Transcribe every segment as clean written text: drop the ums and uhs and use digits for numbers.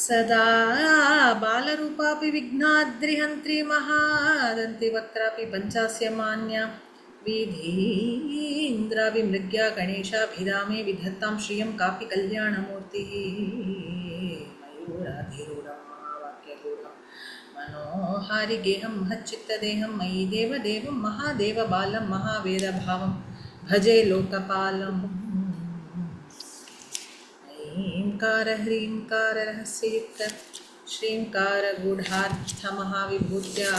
सदा बालरूपापि विघ्नाद्रिहन्त्री महादन्ति वक्त्रापि पञ्चास्य मान्या वीधीन्द्राभिमृग्या गणेशाभिधामे विधत्तां श्रियं कापि कल्याणमूर्तिः मयूराधिरूढं महावाक्यगूढं मनोहारिगेहं महच्चित्तदेहं मयि देवदेवं महादेवबालं महावेदभावं भजे लोकपालम् ह्रींकार ह्रींकार रहस्ययुक्त श्रींकार गूढ़ार्थमहाविभूत्या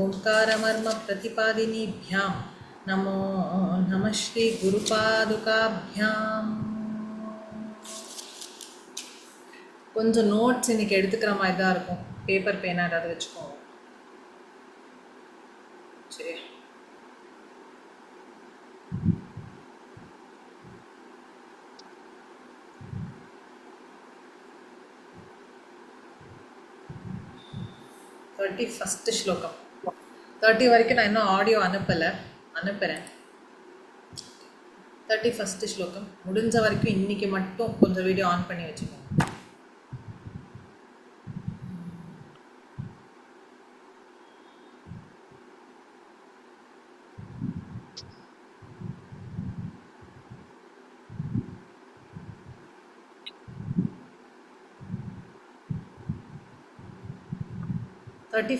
ओंकारमर्म प्रतिपादिनीभ्यां नमो नमः श्री गुरुपादुकाभ्याम् கொஞ்சம் நோட்ஸ் இன்னைக்கு எடுத்துக்கிற மாதிரி தான் இருக்கும். பேப்பர் பேனா ஏதாவது வச்சுக்கோங்க. சரி, ஃபர்ஸ்ட் ஸ்லோகம் 30 வரைக்கும் நான் இன்னும் ஆடியோ அனுப்புகிறேன். 31 ஸ்லோகம் முடிஞ்ச வரைக்கும் இன்னைக்கு மட்டும் கொஞ்சம் வீடியோ ஆன் பண்ணி வச்சுக்கோங்க.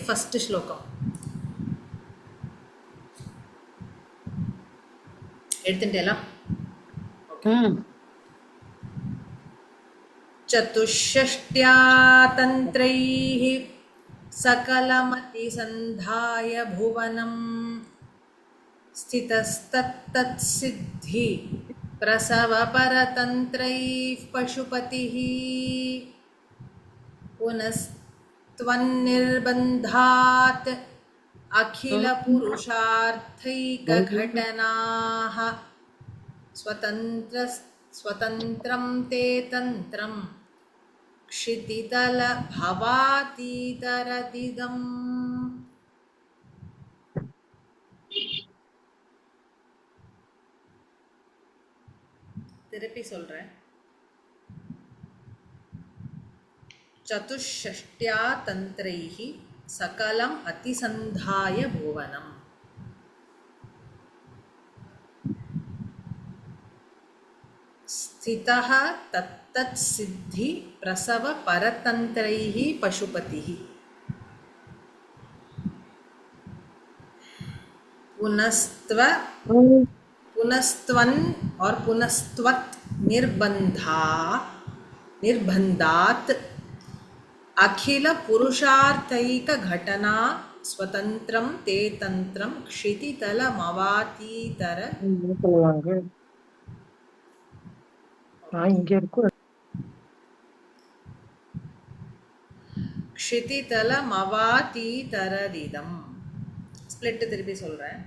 फर्स्ट श्लोकम चतुष्षष्ट्या तन्त्रैः सकलमतिसन्धाय भुवनं स्थितस्तत्तत्सिद्धि प्रसवपरतन्त्रैः पशुपतिः पुनस्त्वन्निर्बन्धात् अखिलपुरुषार्थैकघटनाः स्वतन्त्रं ते तन्त्रं क्षितितलभवातीतरदिदम्. திருப்பி சொல்றேன். चतुष्षष्ट्या तंत्रैः सकलम् अतिसन्धाय भुवनम् स्थितः तत्तत्सिद्धि प्रसव परतंत्रैः पशुपतिः पुनस्त्वन् और पुनस्त्वत् निर्बन्धात् अखिल पुरुषार्थैक घटना स्वतंत्रम ते तंत्रम क्षितितलमवातीतर क्षितितलमवातीतरदिदम्. स्प्लिट திருப்பி சொல்றேன்.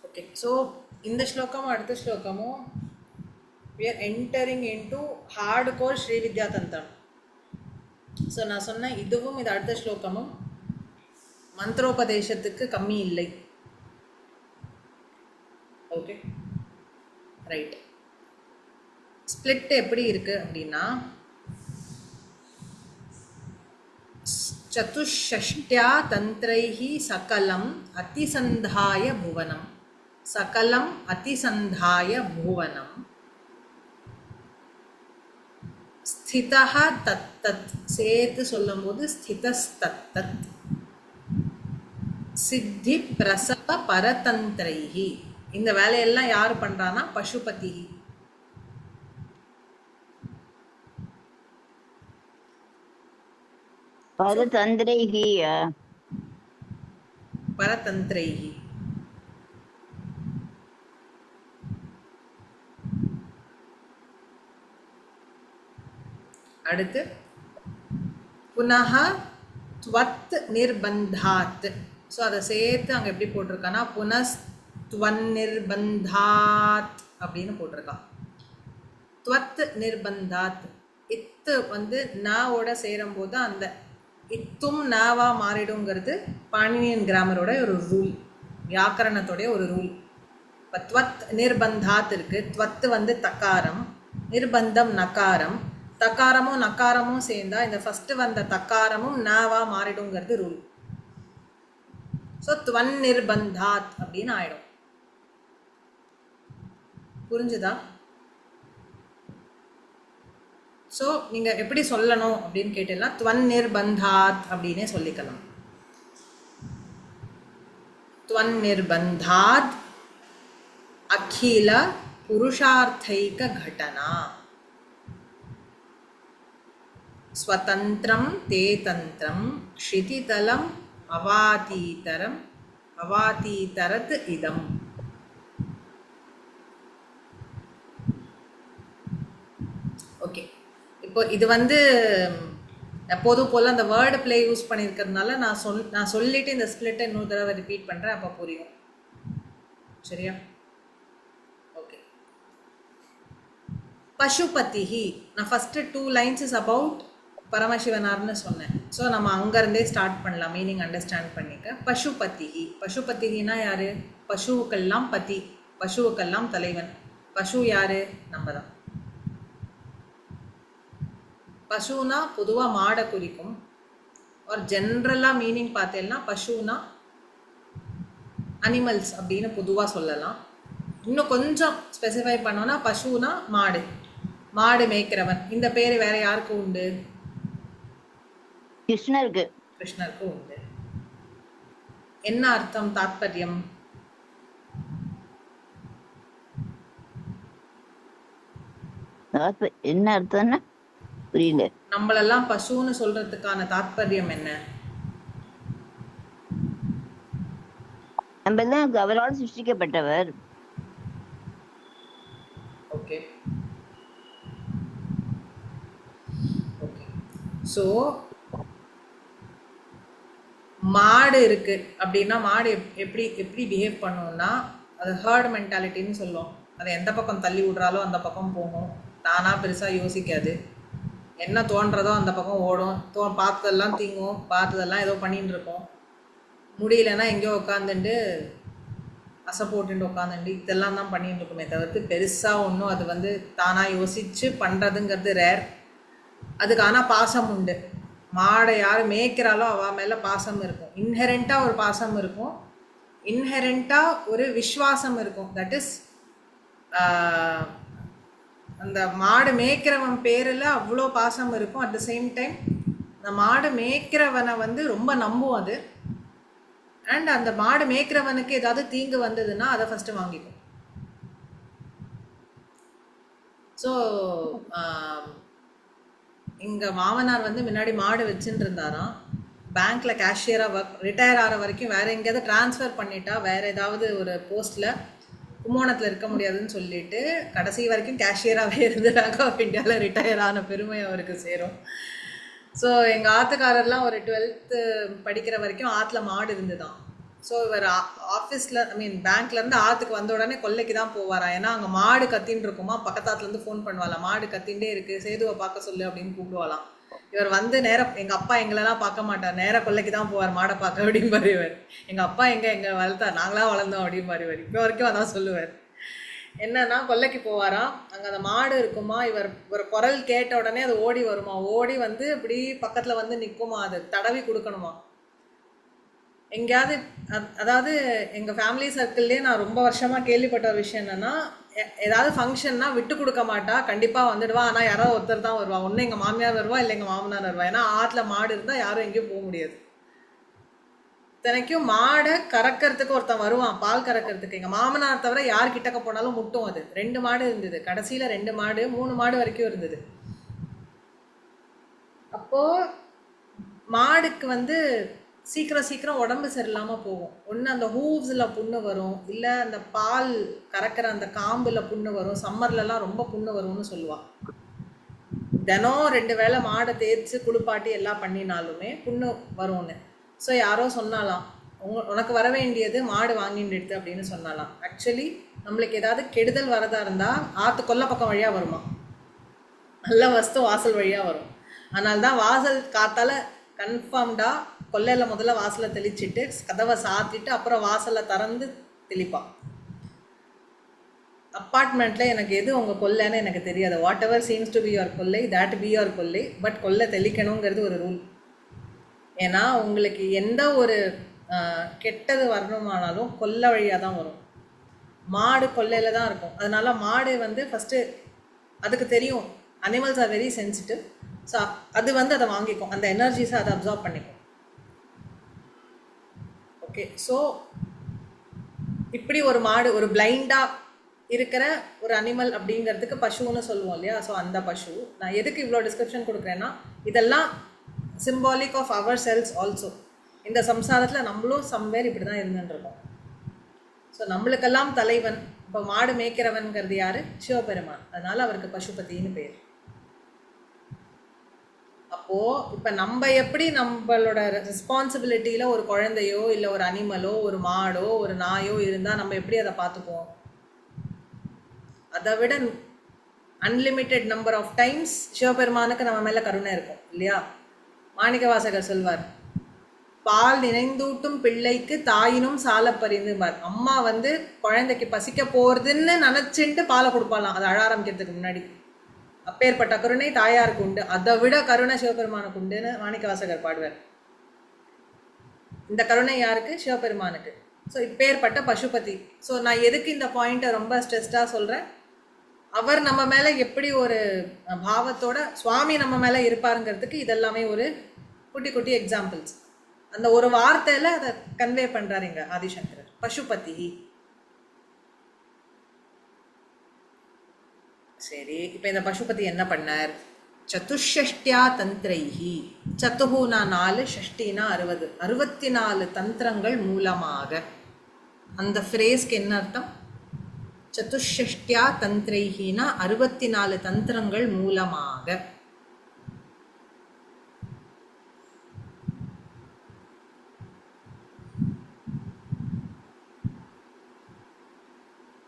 Okay, so in the shlokam அடுத்த ஸ்லோகமும் we are entering into hardcore Sri வித்யா தந்திரம். ஸோ நான் சொன்ன இதுவும் இது அடுத்த ஸ்லோகமும் மந்திரோபதேசத்துக்கு கம்மி இல்லை. Okay, right. ஸ்பிளிட் எப்படி இருக்கு அப்படின்னா, चतुष्षष्ट्या तंत्रैः सकलम् अतिसन्धाय भुवनम् सकलम् अतिसन्धाय भुवनं स्थितः तत्तत् சேத்து சொல்லும்போது ஸ்திதஸ்தத்தத் சித்தி பிரசவ பரதந்திரைஹி. இந்த வேலையெல்லாம் யார் பண்றானா? பசுபதி. परतन्त्रैः பரதந்திரைஹி. அடுத்து புனः துவத் நிர்பந்தாத். ஸோ அதை சேர்த்து அங்கே எப்படி போட்டிருக்கான்னா புனஸ்துவன் நிர்பந்தாத் அப்படின்னு போட்டிருக்கான். துவத் நிர்பந்தாத். இத்து வந்து நாவோட சேரும்போது அந்த இத்தும் நாவா மாறிடுங்கிறது பாணினியன் கிராமரோட ஒரு ரூல், வியாக்கரணத்தோடைய ஒரு ரூல். இப்போ துவத் நிர்பந்தாத் இருக்கு. துவத்து வந்து தக்காரம், நிர்பந்தம் நக்காரம். தக்காரமும் நக்காரமும் சேர்ந்தா இந்த ஃபர்ஸ்ட் வந்த தக்காரமும் நாவா மாறிடுங்கிறது ரூல். ஸோ துவன் நிர்பந்தாத் அப்படின்னு ஆயிடும். புரிஞ்சுதா? ஸோ நீங்கள் எப்படி சொல்லணும் அப்படின்னு கேட்டீங்கன்னா துவன் நிர்பந்தாத் அப்படின்னே சொல்லிக்கலாம். துவன் நிர்பந்தாத் அகில புருஷார்த்தைக கடனா ஸ்வதந்திரம் தே தந்திரம் க்ஷிதிதலம் அவாதீதரத் இதம். ஓகே, இப்போ இது வந்து எப்போதும் போல் அந்த வேர்டு பிளே யூஸ் பண்ணியிருக்கிறதுனால நான் சொல்லிட்டு இந்த ஸ்பிளிட்டை இன்னொரு தடவை ரிப்பீட் பண்ணுறேன், அப்போ புரியும். சரியா? ஓகே. பசுபதிஹி. நான் ஃபஸ்ட்டு 2 lines இஸ் அபவுட் பரமசிவனார்னு சொன்னேன். ஸோ நம்ம அங்கேருந்தே ஸ்டார்ட் பண்ணலாம், மீனிங் அண்டர்ஸ்டாண்ட் பண்ணிக்க. பசுபதிஹி. பசுபதிஹினா யார்? பசுவுக்கெல்லாம் பதி, பசுவுக்கெல்லாம் தலைவன். பசு யார்? நம்ம தான். பசுனா பொதுவாக மாடை குறிக்கும். ஒரு ஜென்ரலாக மீனிங் பார்த்தேன்னா பசுனா அனிமல்ஸ் அப்படின்னு பொதுவாக சொல்லலாம். இன்னும் கொஞ்சம் ஸ்பெசிஃபை பண்ணோன்னா பசுனா மாடு, மாடு மேய்க்கிறவன். இந்த பேர் வேற யாருக்கு உண்டு? கிருஷ்ணருக்கு. கிருஷ்ணருக்கு உண்டு. என்ன அர்த்தம், தாத்பரியம்? என்ன அர்த்தம்னா புரியல. நம்மளெல்லாம் பசுன்னு சொல்றதுக்கான தாத்பரியம் என்ன? நம்ம எல்லாம் அவரால் சிருஷ்டிக்கப்பட்டவர். Okay okay. ஸோ மாடு இருக்கு அப்படின்னா மாடு எப்படி எப்படி பிஹேவ் பண்ணும்னா அது ஹர்ட் மென்டாலிட்டின்னு சொல்லுவோம். அதை எந்த பக்கம் தள்ளி விட்றாலோ அந்த பக்கம் போகும், தானாக பெருசாக யோசிக்காது. என்ன தோன்றதோ அந்த பக்கம் ஓடும், பார்த்ததெல்லாம் தீங்கும், பார்த்ததெல்லாம் ஏதோ பண்ணிட்டு இருக்கோம். முடியலன்னா எங்கேயோ உட்காந்துட்டு அசை போட்டுட்டு உட்காந்துட்டு இதெல்லாம் தான் பண்ணிட்டு இருக்குமே தவிர்த்து பெருசாக ஒன்றும் அது வந்து தானாக யோசித்து பண்ணுறதுங்கிறது ரேர். அதுக்கு ஆனால் பாசம் உண்டு. மாடை யார் மேய்க்கிறாலோ அவள் மேலே பாசம் இருக்கும். இன்ஹெரண்ட்டாக ஒரு பாசம் இருக்கும், இன்ஹெரண்ட்டாக ஒரு விஸ்வாசம் இருக்கும். தட் இஸ் அந்த மாடு மேய்க்கிறவன் பேரில் அவ்வளோ பாசம் இருக்கும். அட் த சேம் டைம் அந்த மாடு மேய்க்கிறவனை வந்து ரொம்ப நம்பும் அது. அண்ட் அந்த மாடு மேய்க்கிறவனுக்கு ஏதாவது தீங்கு வந்ததுன்னா அதை ஃபஸ்ட்டு வாங்கிக்கும். ஸோ எங்கள் மாமனார் வந்து முன்னாடி மாடு வச்சுட்டு இருந்தாராம். பேங்க்கில் கேஷியராக ரிட்டையர் ஆகிற வரைக்கும் வேறு எங்கேயாவது ட்ரான்ஸ்ஃபர் பண்ணிட்டா வேறு ஏதாவது ஒரு போஸ்ட்டில் கும்போணத்தில் இருக்க முடியாதுன்னு சொல்லிட்டு கடைசி வரைக்கும் கேஷியராகவே இருந்து பேங்க் ஆஃப் இந்தியாவில் ரிட்டையர் ஆன பெருமை அவருக்கு சேரும். ஸோ எங்கள் ஆற்றுக்காரர்லாம் ஒரு 12th படிக்கிற வரைக்கும் ஆற்றுல மாடு இருந்து தான். ஸோ இவர் ஆஃபீஸில் பேங்க்லேருந்து ஆற்றுக்கு வந்த உடனே கொல்லைக்கு தான் போவாரா. ஏன்னா அங்கே மாடு கத்தின்னு இருக்குமா, பக்கத்தாத்துலேருந்து ஃபோன் பண்ணுவாளாம், மாடு கத்தின்ண்டே இருக்குது, சேதுவை பார்க்க சொல்லு அப்படின்னு கூப்பிடுவாளாம். இவர் வந்து நேராக எங்கள் அப்பா எங்களெல்லாம் பார்க்க மாட்டார், நேராக கொல்லைக்கு தான் போவார் மாடை பார்க்க அப்படிம்பார் இவர். எங்கள் அப்பா எங்கள் வளர்த்தார், நாங்களாம் வளர்ந்தோம் அப்படிம்பார் இவர். இப்போ வரைக்கும் அதான் சொல்லுவார். என்னன்னா கொல்லைக்கு போவாராம், அங்கே அந்த மாடு இருக்குமா, இவர் ஒரு குரல் கேட்ட உடனே அது ஓடி வருமா, ஓடி வந்து இப்படி பக்கத்தில் வந்து நிற்குமா, அது தடவி கொடுக்கணுமா. எங்கேயாவது அதாவது எங்கள் ஃபேமிலி சர்க்கிள்லேயே நான் ரொம்ப வருஷமாக கேள்விப்பட்ட ஒரு விஷயம் என்னென்னா, ஏதாவது ஃபங்க்ஷன்னா விட்டு கொடுக்க மாட்டா, கண்டிப்பாக வந்துடுவா. ஆனால் யாரோ ஒருத்தர் தான் வருவா. ஒன்று எங்கள் மாமியார் வருவா, இல்லை எங்கள் மாமனார் வருவா. ஏன்னா ஆற்றுல மாடு இருந்தால் யாரும் எங்கேயும் போக முடியாது. இத்தனைக்கும் மாடை கறக்கிறதுக்கு ஒருத்தன் வருவான், பால் கறக்கிறதுக்கு. எங்கள் மாமனார் தவிர யார் கிட்டக்க போனாலும் முட்டும். அது 2 மாடு இருந்தது, கடைசியில் 2 மாடு 3 மாடு வரைக்கும் இருந்தது. அப்போது மாடுக்கு வந்து சீக்கிரம் சீக்கிரம் உடம்பு சரியில்லாமல் போகும். ஒன்று அந்த ஹூவ்ஸில் புண்ணு வரும், இல்லை அந்த பால் கறக்கிற அந்த காம்பில் புண்ணு வரும். சம்மர்லலாம் ரொம்ப புண்ணு வரும்னு சொல்லுவாள். தினம் 2 வேளை மாடை தேய்ச்சி குளிப்பாட்டி எல்லாம் பண்ணினாலுமே புண்ணு வரும்னு. ஸோ யாரோ சொன்னாலாம், உனக்கு வர வேண்டியது மாடு வாங்கிட்டு எடுத்து அப்படின்னு சொன்னாலாம். ஆக்சுவலி நம்மளுக்கு ஏதாவது கெடுதல் வரதா இருந்தால் ஆற்று கொல்லை பக்கம் வழியாக வருமா, நல்ல வஸ்து வாசல் வழியாக வரும். அதனால தான் வாசல் காத்தால கன்ஃபார்ம்டாக கொல்லையில் முதல்ல வாசலை தெளிச்சிட்டு கதவை சாத்திட்டு அப்புறம் வாசலை திறந்து தெளிப்பான். அப்பார்ட்மெண்ட்டில் எனக்கு எது உங்கள் கொல்லைன்னு எனக்கு தெரியாது. What ever seems to be your கொல்லை, தேட் பி யுவர் கொல்லை, பட் கொல்லை தெளிக்கணுங்கிறது ஒரு ரூல். ஏன்னா உங்களுக்கு எந்த ஒரு கெட்டது வரணுமானாலும் கொல்லை வழியாக தான் வரும். மாடு கொல்லையில் தான் இருக்கும். அதனால மாடு வந்து ஃபஸ்ட்டு அதுக்கு தெரியும், animals are very sensitive. So அது வந்து அதை வாங்கிக்கும், அந்த எனர்ஜிஸை அதை அப்சார்ப் பண்ணிக்கும். ஓகே, ஸோ இப்படி ஒரு மாடு, ஒரு பிளைண்டாக இருக்கிற ஒரு அனிமல் அப்படிங்கிறதுக்கு பசுன்னு சொல்லுவோம் இல்லையா. ஸோ அந்த பசு நான் எதுக்கு இவ்வளோ டிஸ்கிரிப்ஷன் கொடுக்குறேன்னா, இதெல்லாம் symbolic of ourselves also. இந்த சம்சாரத்தில் நம்மளும் சம்வேர் இப்படி தான் இருந்துருக்கோம். ஸோ நம்மளுக்கெல்லாம் தலைவன் இப்போ மாடு மேய்க்கிறவன்கிறது யார்? சிவபெருமான். அதனால அவருக்கு பசுபதினு பேர். அப்போது இப்போ நம்ம எப்படி நம்மளோட ரெஸ்பான்சிபிலிட்டியில் ஒரு குழந்தையோ இல்லை ஒரு அனிமலோ ஒரு மாடோ ஒரு நாயோ இருந்தால் நம்ம எப்படி அதை பார்த்துப்போம்? அதை விட அன்லிமிட்டெட் நம்பர் ஆஃப் டைம்ஸ் சிவபெருமானுக்கு நம்ம மேலே கருணை இருக்கும் இல்லையா. மாணிக்க வாசகர் சொல்வார், பால் நினைந்தூட்டும் பிள்ளைக்கு தாயினும் சால பறிந்துபார். அம்மா வந்து குழந்தைக்கு பசிக்க போகிறதுன்னு நினச்சிட்டு பாலை கொடுப்பாலாம் அது அழ ஆரம்பிக்கிறதுக்கு முன்னாடி. அப்பேற்பட்ட கருணை தாயாருக்கு உண்டு, அதை விட கருணை சிவபெருமானுக்கு உண்டுன்னு மாணிக்க வாசகர் பாடுவார். இந்த கருணை யாருக்கு? சிவபெருமானுக்கு. ஸோ இப்பேற்பட்ட பசுபதி. ஸோ நான் எதுக்கு இந்த பாயிண்ட்டை ரொம்ப ஸ்ட்ரெஸ்டாக சொல்கிறேன், அவர் நம்ம மேலே எப்படி ஒரு பாவத்தோட சுவாமி நம்ம மேலே இருப்பாருங்கிறதுக்கு இதெல்லாமே ஒரு குட்டி குட்டி எக்ஸாம்பிள்ஸ். அந்த ஒரு வார்த்தையில் அதை கன்வே பண்ணுறாரு இங்கே ஆதிசங்கரர். பசுபதி. சரி, இப்போ இந்த பசுபதி என்ன பண்ணார்? சதுஷ்ஷ்டியா தந்திரைஹி. சத்துஹூனா 4, ஷஷ்டினா 60, 64 தந்திரங்கள் மூலமாக. அந்த ஃப்ரேஸ்க்கு என்ன அர்த்தம்? சதுஷ்ஷ்டியா தந்திரைஹினா 64 தந்திரங்கள் மூலமாக.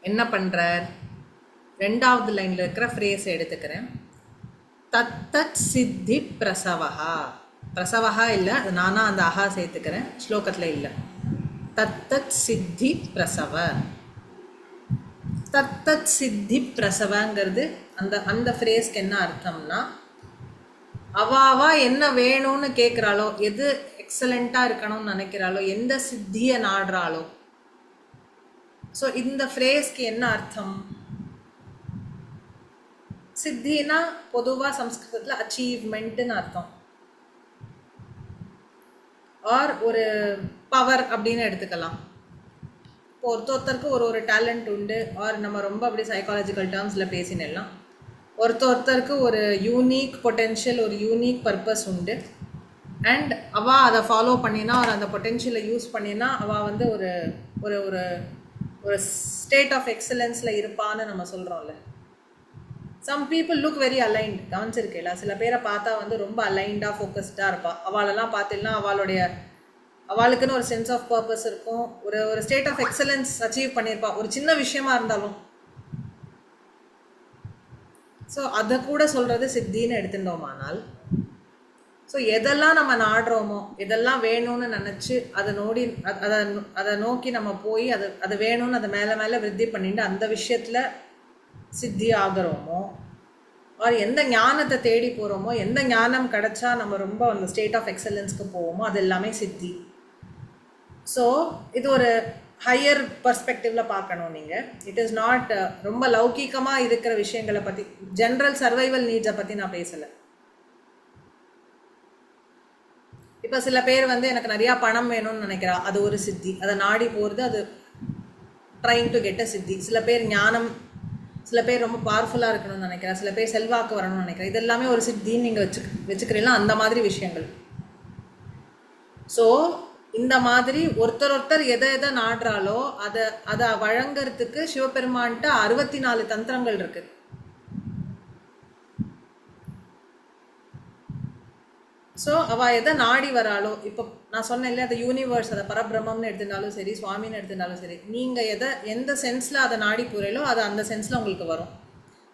என்ன பண்றார்? 2வது லைன்ல இருக்கிற ஃப்ரேஸ் எடுத்துக்கிறேன். தத்தத் சித்தி பிரசவஹா. பிரசவஹா இல்லை, அது நானா அந்த அஹா சேர்த்துக்கிறேன், ஸ்லோகத்தில் இல்லை. தத்தத் சித்தி பிரசவ. தத்தத் சித்தி பிரசவங்கிறது அந்த ஃப்ரேஸ்க்கு என்ன அர்த்தம்னா, அவாவா என்ன வேணும்னு கேட்குறாளோ, எது எக்ஸலண்ட்டாக இருக்கணும்னு நினைக்கிறாளோ, எந்த சித்தியை நாடுறாளோ. ஸோ இந்த ஃப்ரேஸ்க்கு என்ன அர்த்தம்? சித்தினா பொதுவாக சம்ஸ்கிருதத்தில் அச்சீவ்மெண்ட்டுன்னு அர்த்தம், ஆர் ஒரு பவர் அப்படின்னு எடுத்துக்கலாம். இப்போ ஒருத்தருக்கு ஒரு டேலண்ட் உண்டு, ஆர் நம்ம ரொம்ப அப்படி சைக்காலஜிக்கல் டேர்ம்ஸில் பேசினெல்லாம் ஒருத்தருக்கு ஒரு யூனிக் பொட்டென்ஷியல், ஒரு யூனிக் பர்பஸ் உண்டு. அண்ட் அவள் அதை ஃபாலோ பண்ணினா, அவர் அந்த பொட்டென்ஷியலை யூஸ் பண்ணினா அவள் வந்து ஒரு ஒரு ஒரு ஒரு ஸ்டேட் ஆஃப் எக்ஸலன்ஸில் இருப்பான்னு நம்ம சொல்கிறோம்ல. Some people look very aligned. கவனிச்சிருக்கேல, சில பேரை பார்த்தா வந்து ரொம்ப அலைன்டாக ஃபோக்கஸ்டாக இருப்பாள். அவளெல்லாம் பார்த்தீங்கன்னா அவளுக்குன்னு ஒரு சென்ஸ் ஆஃப் பர்பஸ் இருக்கும், ஒரு ஸ்டேட் ஆஃப் எக்ஸலன்ஸ் அச்சீவ் பண்ணியிருப்பாள், ஒரு சின்ன விஷயமா இருந்தாலும். ஸோ அதை கூட சொல்கிறது சித்தின்னு எடுத்துட்டோமானால், ஸோ எதெல்லாம் நம்ம நாடுறோமோ, எதெல்லாம் வேணும்னு நினச்சி அதை நோக்கி நம்ம போய் அது வேணும்னு அதை மேலே மேலே விருத்தி பண்ணிட்டு அந்த விஷயத்தில் சித்தி ஆகிறோமோ, ஆர் எந்த ஞானத்தை தேடி போகிறோமோ, எந்த ஞானம் கிடச்சா நம்ம ரொம்ப அந்த ஸ்டேட் ஆஃப் எக்ஸலன்ஸ்க்கு போவோமோ, அது எல்லாமே சித்தி. ஸோ இது ஒரு ஹையர் பர்ஸ்பெக்டிவில் பார்க்கணும் நீங்கள். இட் இஸ் நாட் ரொம்ப லௌகீகமாக இருக்கிற விஷயங்களை பற்றி, ஜென்ரல் சர்வைவல் நீட்ஸை பற்றி நான் பேசலை. இப்போ சில பேர் வந்து எனக்கு நிறையா பணம் வேணும்னு நினைக்கிறா, அது ஒரு சித்தி, அதை நாடி போகிறது, அது ட்ரைங் டு கெட் அ சித்தி. சில பேர் ஞானம், சில பேர் ரொம்ப பவர்ஃபுல்லாக இருக்கணும்னு நினைக்கிறா, சில பேர் செல்வாக்கு வரணும்னு நினைக்கிறா. இது எல்லாமே ஒரு சித்தின்னு நீங்கள் வச்சுக்கிறீங்களா, அந்த மாதிரி விஷயங்கள். ஸோ இந்த மாதிரி ஒருத்தர் எதை எதை நாடுறாலோ அதை வழங்கறதுக்கு சிவபெருமான்கிட்ட 64 தந்திரங்கள் இருக்கு. ஸோ அவள் எதை நாடி வராளோ, இப்போ நான் சொன்னேன் இல்லையா, அந்த யூனிவர்ஸ், அதை பரபிரம்மம்னு எடுத்துனாலும் சரி, சுவாமின்னு எடுத்துனாலும் சரி, நீங்கள் எந்த சென்ஸில் அதை நாடி போகிறீங்களோ அது அந்த சென்ஸில் உங்களுக்கு வரும்.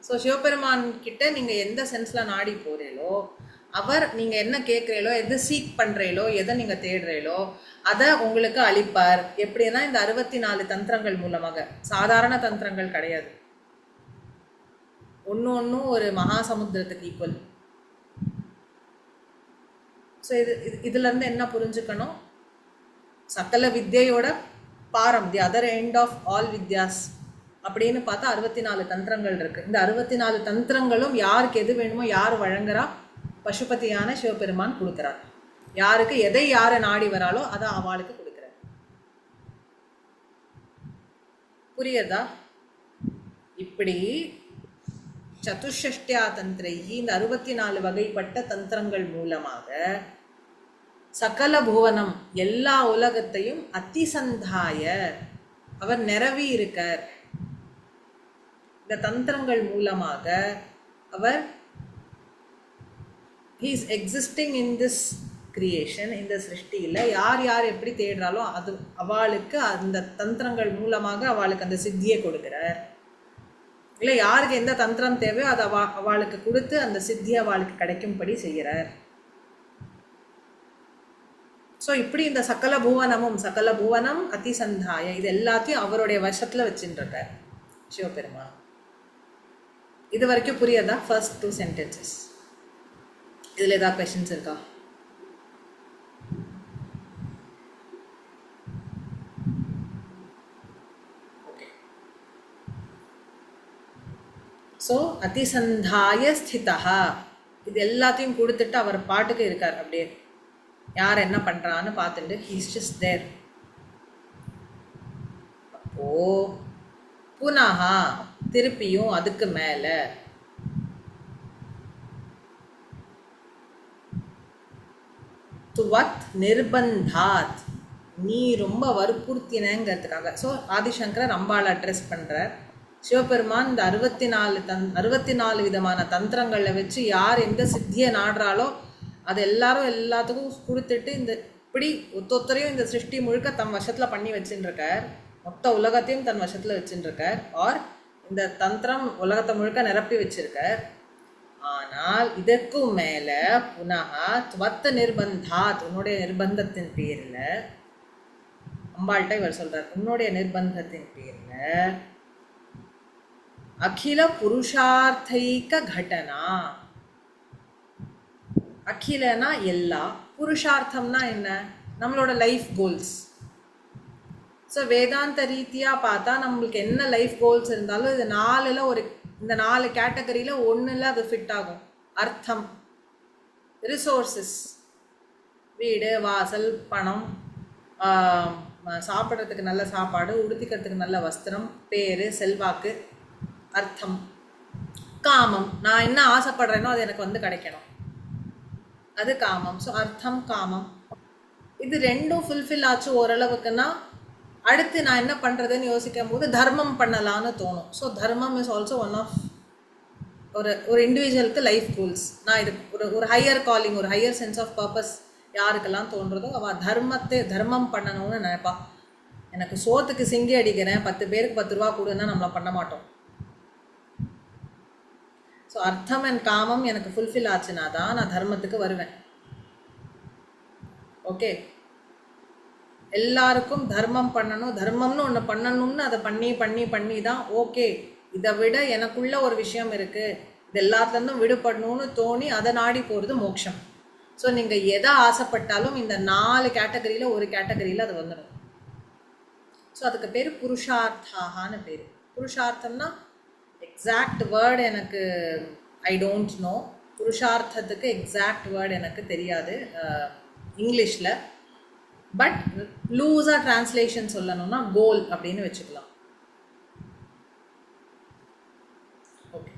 ஸோ சிவபெருமான் கிட்ட நீங்கள் எந்த சென்ஸில் நாடி போகிறீங்களோ, அவர் நீங்கள் என்ன கேட்குறீங்களோ, எது சீக் பண்ணுறீங்களோ, எதை நீங்கள் தேடுறீங்களோ அதை உங்களுக்கு அளிப்பார். எப்படின்னா இந்த 64 தந்திரங்கள் மூலமாக. சாதாரண தந்திரங்கள் கிடையாது, ஒன்றும் ஒரு மகாசமுத்திரத்துக்கு ஈக்குவல். ஸோ இதுலேருந்து என்ன புரிஞ்சுக்கணும், சகல வித்யோட பாரம், the other end of all வித்யாஸ் அப்படின்னு பார்த்தா 64 தந்திரங்கள் இருக்குது. இந்த 64 தந்திரங்களும் யாருக்கு எது வேணுமோ யார் வழங்குறா, பசுபதியான சிவபெருமான் கொடுக்குறார். யாருக்கு எதை யாரை நாடி வராலோ அதை அவளுக்கு கொடுக்குறார். புரியுதா? இப்படி சதுஷ்ஷ்டியா தந்திரை, இந்த 64 வகைப்பட்ட தந்திரங்கள் மூலமாக சகல புவனம், எல்லா உலகத்தையும் அதிசந்தாய அவர் நிரவி இருக்கார். இந்த தந்திரங்கள் மூலமாக அவர் he is existing in this creation, இந்த சிருஷ்டியில் யார் எப்படி தேடுறாலோ அது அவளுக்கு அந்த தந்திரங்கள் மூலமாக அவளுக்கு அந்த சித்தியை கொடுக்குறார். இல்லை யாருக்கு எந்த தந்திரம் தேவையோ அதை அவளுக்கு கொடுத்து அந்த சித்தி அவளுக்கு கிடைக்கும்படி செய்கிறார். ஸோ இப்படி இந்த சகல புவனம் அதிசந்தாய இது எல்லாத்தையும் அவருடைய வசத்தில் வச்சுருக்கார் சிவபெருமான். இது வரைக்கும் புரியாதா? First 2 sentences. இதில் ஏதாவது கொஸ்டின்ஸ் இருக்கா? ஸோ அதிசந்தாய ஸ்திதா, இது எல்லாத்தையும் கொடுத்துட்டு அவர் பாட்டுக்கு இருக்கார். அப்படியே யார் என்ன பண்ணுறான்னு பார்த்துட்டு ஹீஸ் ஜஸ்ட் தேர். அப்போ புனஹா திருப்பியும் அதுக்கு மேலே துவத் நிர்பந்தாத், நீ ரொம்ப வற்புறுத்தினங்கிறதுக்காக. ஸோ ஆதிசங்கரர் அம்பாளை அட்ரெஸ் பண்ணுறார். சிவபெருமான் இந்த 64 விதமான தந்திரங்களில் வச்சு யார் எந்த சித்தியை நாடுறாலோ அது எல்லாத்துக்கும் கொடுத்துட்டு இந்த இப்படி ஒத்தொத்தரையும் இந்த சிருஷ்டி முழுக்க தன் வசத்தில் பண்ணி வச்சுருக்கார். மொத்த உலகத்தையும் தன் வசத்தில் வச்சுருக்கார். ஆர் இந்த தந்திரம் உலகத்தை முழுக்க நிரப்பி வச்சிருக்கார். ஆனால் இதற்கும் மேலே புனகா துவத்த நிர்பந்தாத், உன்னுடைய நிர்பந்தத்தின் பேரில் அம்பாள்கிட்ட இவர் சொல்கிறார், உன்னுடைய நிர்பந்தத்தின் பேரில் அகில புருஷார்த்தைக கடனா. அகிலனா எல்லா, புருஷார்த்தம்னா என்ன, நம்மளோட லைஃப் கோல்ஸ். ஸோ வேதாந்த ரீதியாக பார்த்தா நம்மளுக்கு என்ன லைஃப் கோல்ஸ் இருந்தாலும் இது 4ல் இந்த 4 கேட்டகரியில் ஒன்றில் அது ஃபிட் ஆகும். அர்த்தம், ரிசோர்ஸஸ், வீடு வாசல் பணம், சாப்பிட்றதுக்கு நல்ல சாப்பாடு, உடுத்திக்கிறதுக்கு நல்ல வஸ்திரம், பேர் செல்வாக்கு, அர்த்தம். காமம், நான் என்ன ஆசைப்படுறேனோ அது எனக்கு கிடைக்கணும், அது காமம். ஸோ அர்த்தம் காமம் இது ரெண்டும் ஃபுல்ஃபில் ஆச்சு ஓரளவுக்குன்னா அடுத்து நான் என்ன பண்ணுறதுன்னு யோசிக்கும் போது தர்மம் பண்ணலான்னு தோணும். ஸோ தர்மம் இஸ் ஆல்சோ ஒன் ஆஃப் ஒரு இண்டிவிஜுவலுக்கு லைஃப் கோல்ஸ். நான் இது ஒரு ஹையர் காலிங், ஒரு ஹையர் சென்ஸ் ஆஃப் பர்பஸ் யாருக்கெல்லாம் தோன்றதோ அவள் தர்மம் பண்ணணும்னு நினைப்பா. எனக்கு சோத்துக்கு சிங்கி அடிக்கிறேன், 10 பேருக்கு 10 ரூபா கொடுன்னா நம்மளை பண்ண மாட்டோம். ஸோ அர்த்தம் அண்ட் காமம் எனக்கு ஃபுல்ஃபில் ஆச்சுன்னா தான் நான் தர்மத்துக்கு வருவேன். ஓகே, எல்லாருக்கும் தர்மம் பண்ணணும், தர்மம்னு ஒன்று பண்ணணும்னு அதை பண்ணி தான் ஓகே. இதை விட எனக்குள்ள ஒரு விஷயம் இருக்குது, இது எல்லாத்துலேருந்தும் விடுபடணும்னு தோணி அதை நாடி போகிறது மோட்சம். ஸோ நீங்கள் எதை ஆசைப்பட்டாலும் இந்த 4 கேட்டகரியில் ஒரு கேட்டகரியில் அது வந்துடும். ஸோ அதுக்கு பேர் புருஷார்த்தாகான்னு பேர். புருஷார்த்தம்னா எக்ஸாக்ட் வேர்டு எனக்கு ஐ டோன்ட் நோ, புருஷார்த்தத்துக்கு எக்ஸாக்ட் வேர்டு எனக்கு தெரியாது இங்கிலீஷில். பட் லூஸாக டிரான்ஸ்லேஷன் சொல்லணும்னா கோல் அப்படின்னு வச்சுக்கலாம். ஓகே,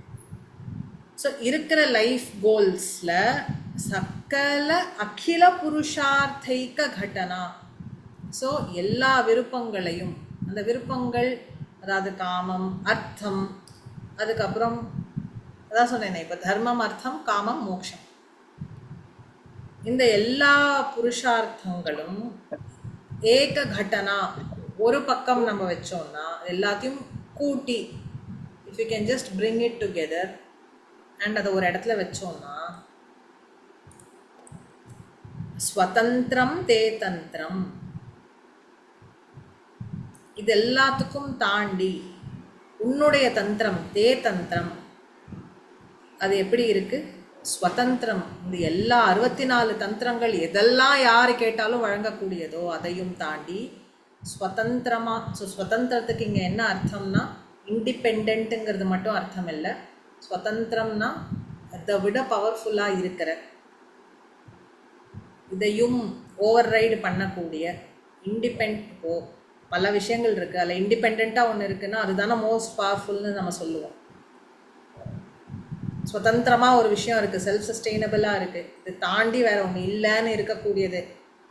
ஸோ இருக்கிற லைஃப் கோல்ஸில் சக்கல அகில புருஷார்த்தைக்க கடனா. ஸோ எல்லா விருப்பங்களையும், அந்த விருப்பங்கள் அதாவது காமம், அர்த்தம், அதுக்கப்புறம் அதான் சொன்னேனே இப்போ தர்மம், அர்த்தம், காமம், மோட்சம், இந்த எல்லா புருஷார்த்தங்களும் ஏக கடனா ஒரு பக்கம் நம்ம வச்சோம்னா எல்லாத்தையும் கூட்டி, if you can just bring it together and அதை ஒரு இடத்துல வச்சோம்னா ஸ்வதந்திரம் தே தந்திரம். இது எல்லாத்துக்கும் தாண்டி உன்னுடைய தந்திரம் தே தந்திரம் அது எப்படி இருக்கு? ஸ்வதந்திரம். இந்த எல்லா 64 தந்திரங்கள் எதெல்லாம் யார் கேட்டாலும் வழங்கக்கூடியதோ அதையும் தாண்டி ஸ்வதந்திரமா. ஸோ ஸ்வதந்திரத்துக்கு இங்கே என்ன அர்த்தம்னா இண்டிபெண்ட்டுங்கிறது மட்டும் அர்த்தம் இல்லை. ஸ்வதந்திரம்னா அதை விட பவர்ஃபுல்லாக இருக்கிற, இதையும் ஓவர் ரைடு பண்ணக்கூடிய இண்டிபெண்ட். பல விஷயங்கள் இருக்குது, அதில் இண்டிபெண்ட்டாக ஒன்று இருக்குன்னா அதுதானே மோஸ்ட் பவர்ஃபுல்னு நம்ம சொல்லுவோம். சுதந்திரமாக ஒரு விஷயம் இருக்குது, செல்ஃப் சஸ்டெயினபிளாக இருக்குது, இது தாண்டி வேறு ஒன்று இல்லைன்னு இருக்கக்கூடியது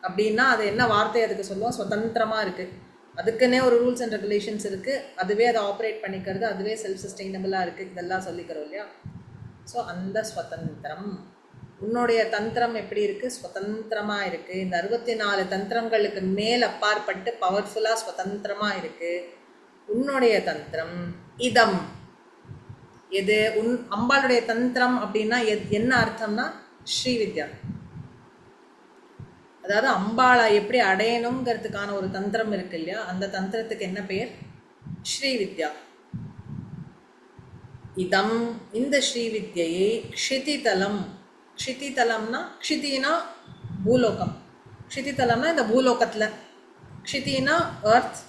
அப்படின்னா அது என்ன வார்த்தை அதுக்கு சொல்லுவோம்? சுதந்திரமாக இருக்குது. அதுக்குன்னே ஒரு ரூல்ஸ் அண்ட் ரெகுலேஷன்ஸ் இருக்குது, அதுவே அதை ஆப்ரேட் பண்ணிக்கிறது, அதுவே செல்ஃப் சஸ்டெயினபிளாக இருக்குது, இதெல்லாம் சொல்லிக்கிறோம் இல்லையா? ஸோ அந்த ஸ்வதந்திரம், உன்னுடைய தந்திரம் எப்படி இருக்குது? ஸ்வதந்திரமாக இருக்குது. இந்த 64 தந்திரங்களுக்கு மேல் அப்பாற்பட்டு பவர்ஃபுல்லாக ஸ்வதந்திரமாக இருக்குது உன்னுடைய தந்திரம். இதம் எது? அம்பாளுடைய தந்திரம் அப்படின்னா என்ன அர்த்தம்னா ஸ்ரீவித்யா. அதாவது அம்பாளை எப்படி அடையணுங்கிறதுக்கான ஒரு தந்திரம் இருக்கு இல்லையா, அந்த தந்திரத்துக்கு என்ன பெயர்? ஸ்ரீவித்யா. இதம், இந்த ஸ்ரீவித்யை க்ஷிதிதலம். க்ஷிதிதலம்னா க்ஷிதினா பூலோகம், க்ஷிதிதலம்னா இந்த பூலோகத்தில், க்ஷிதினா எர்த்,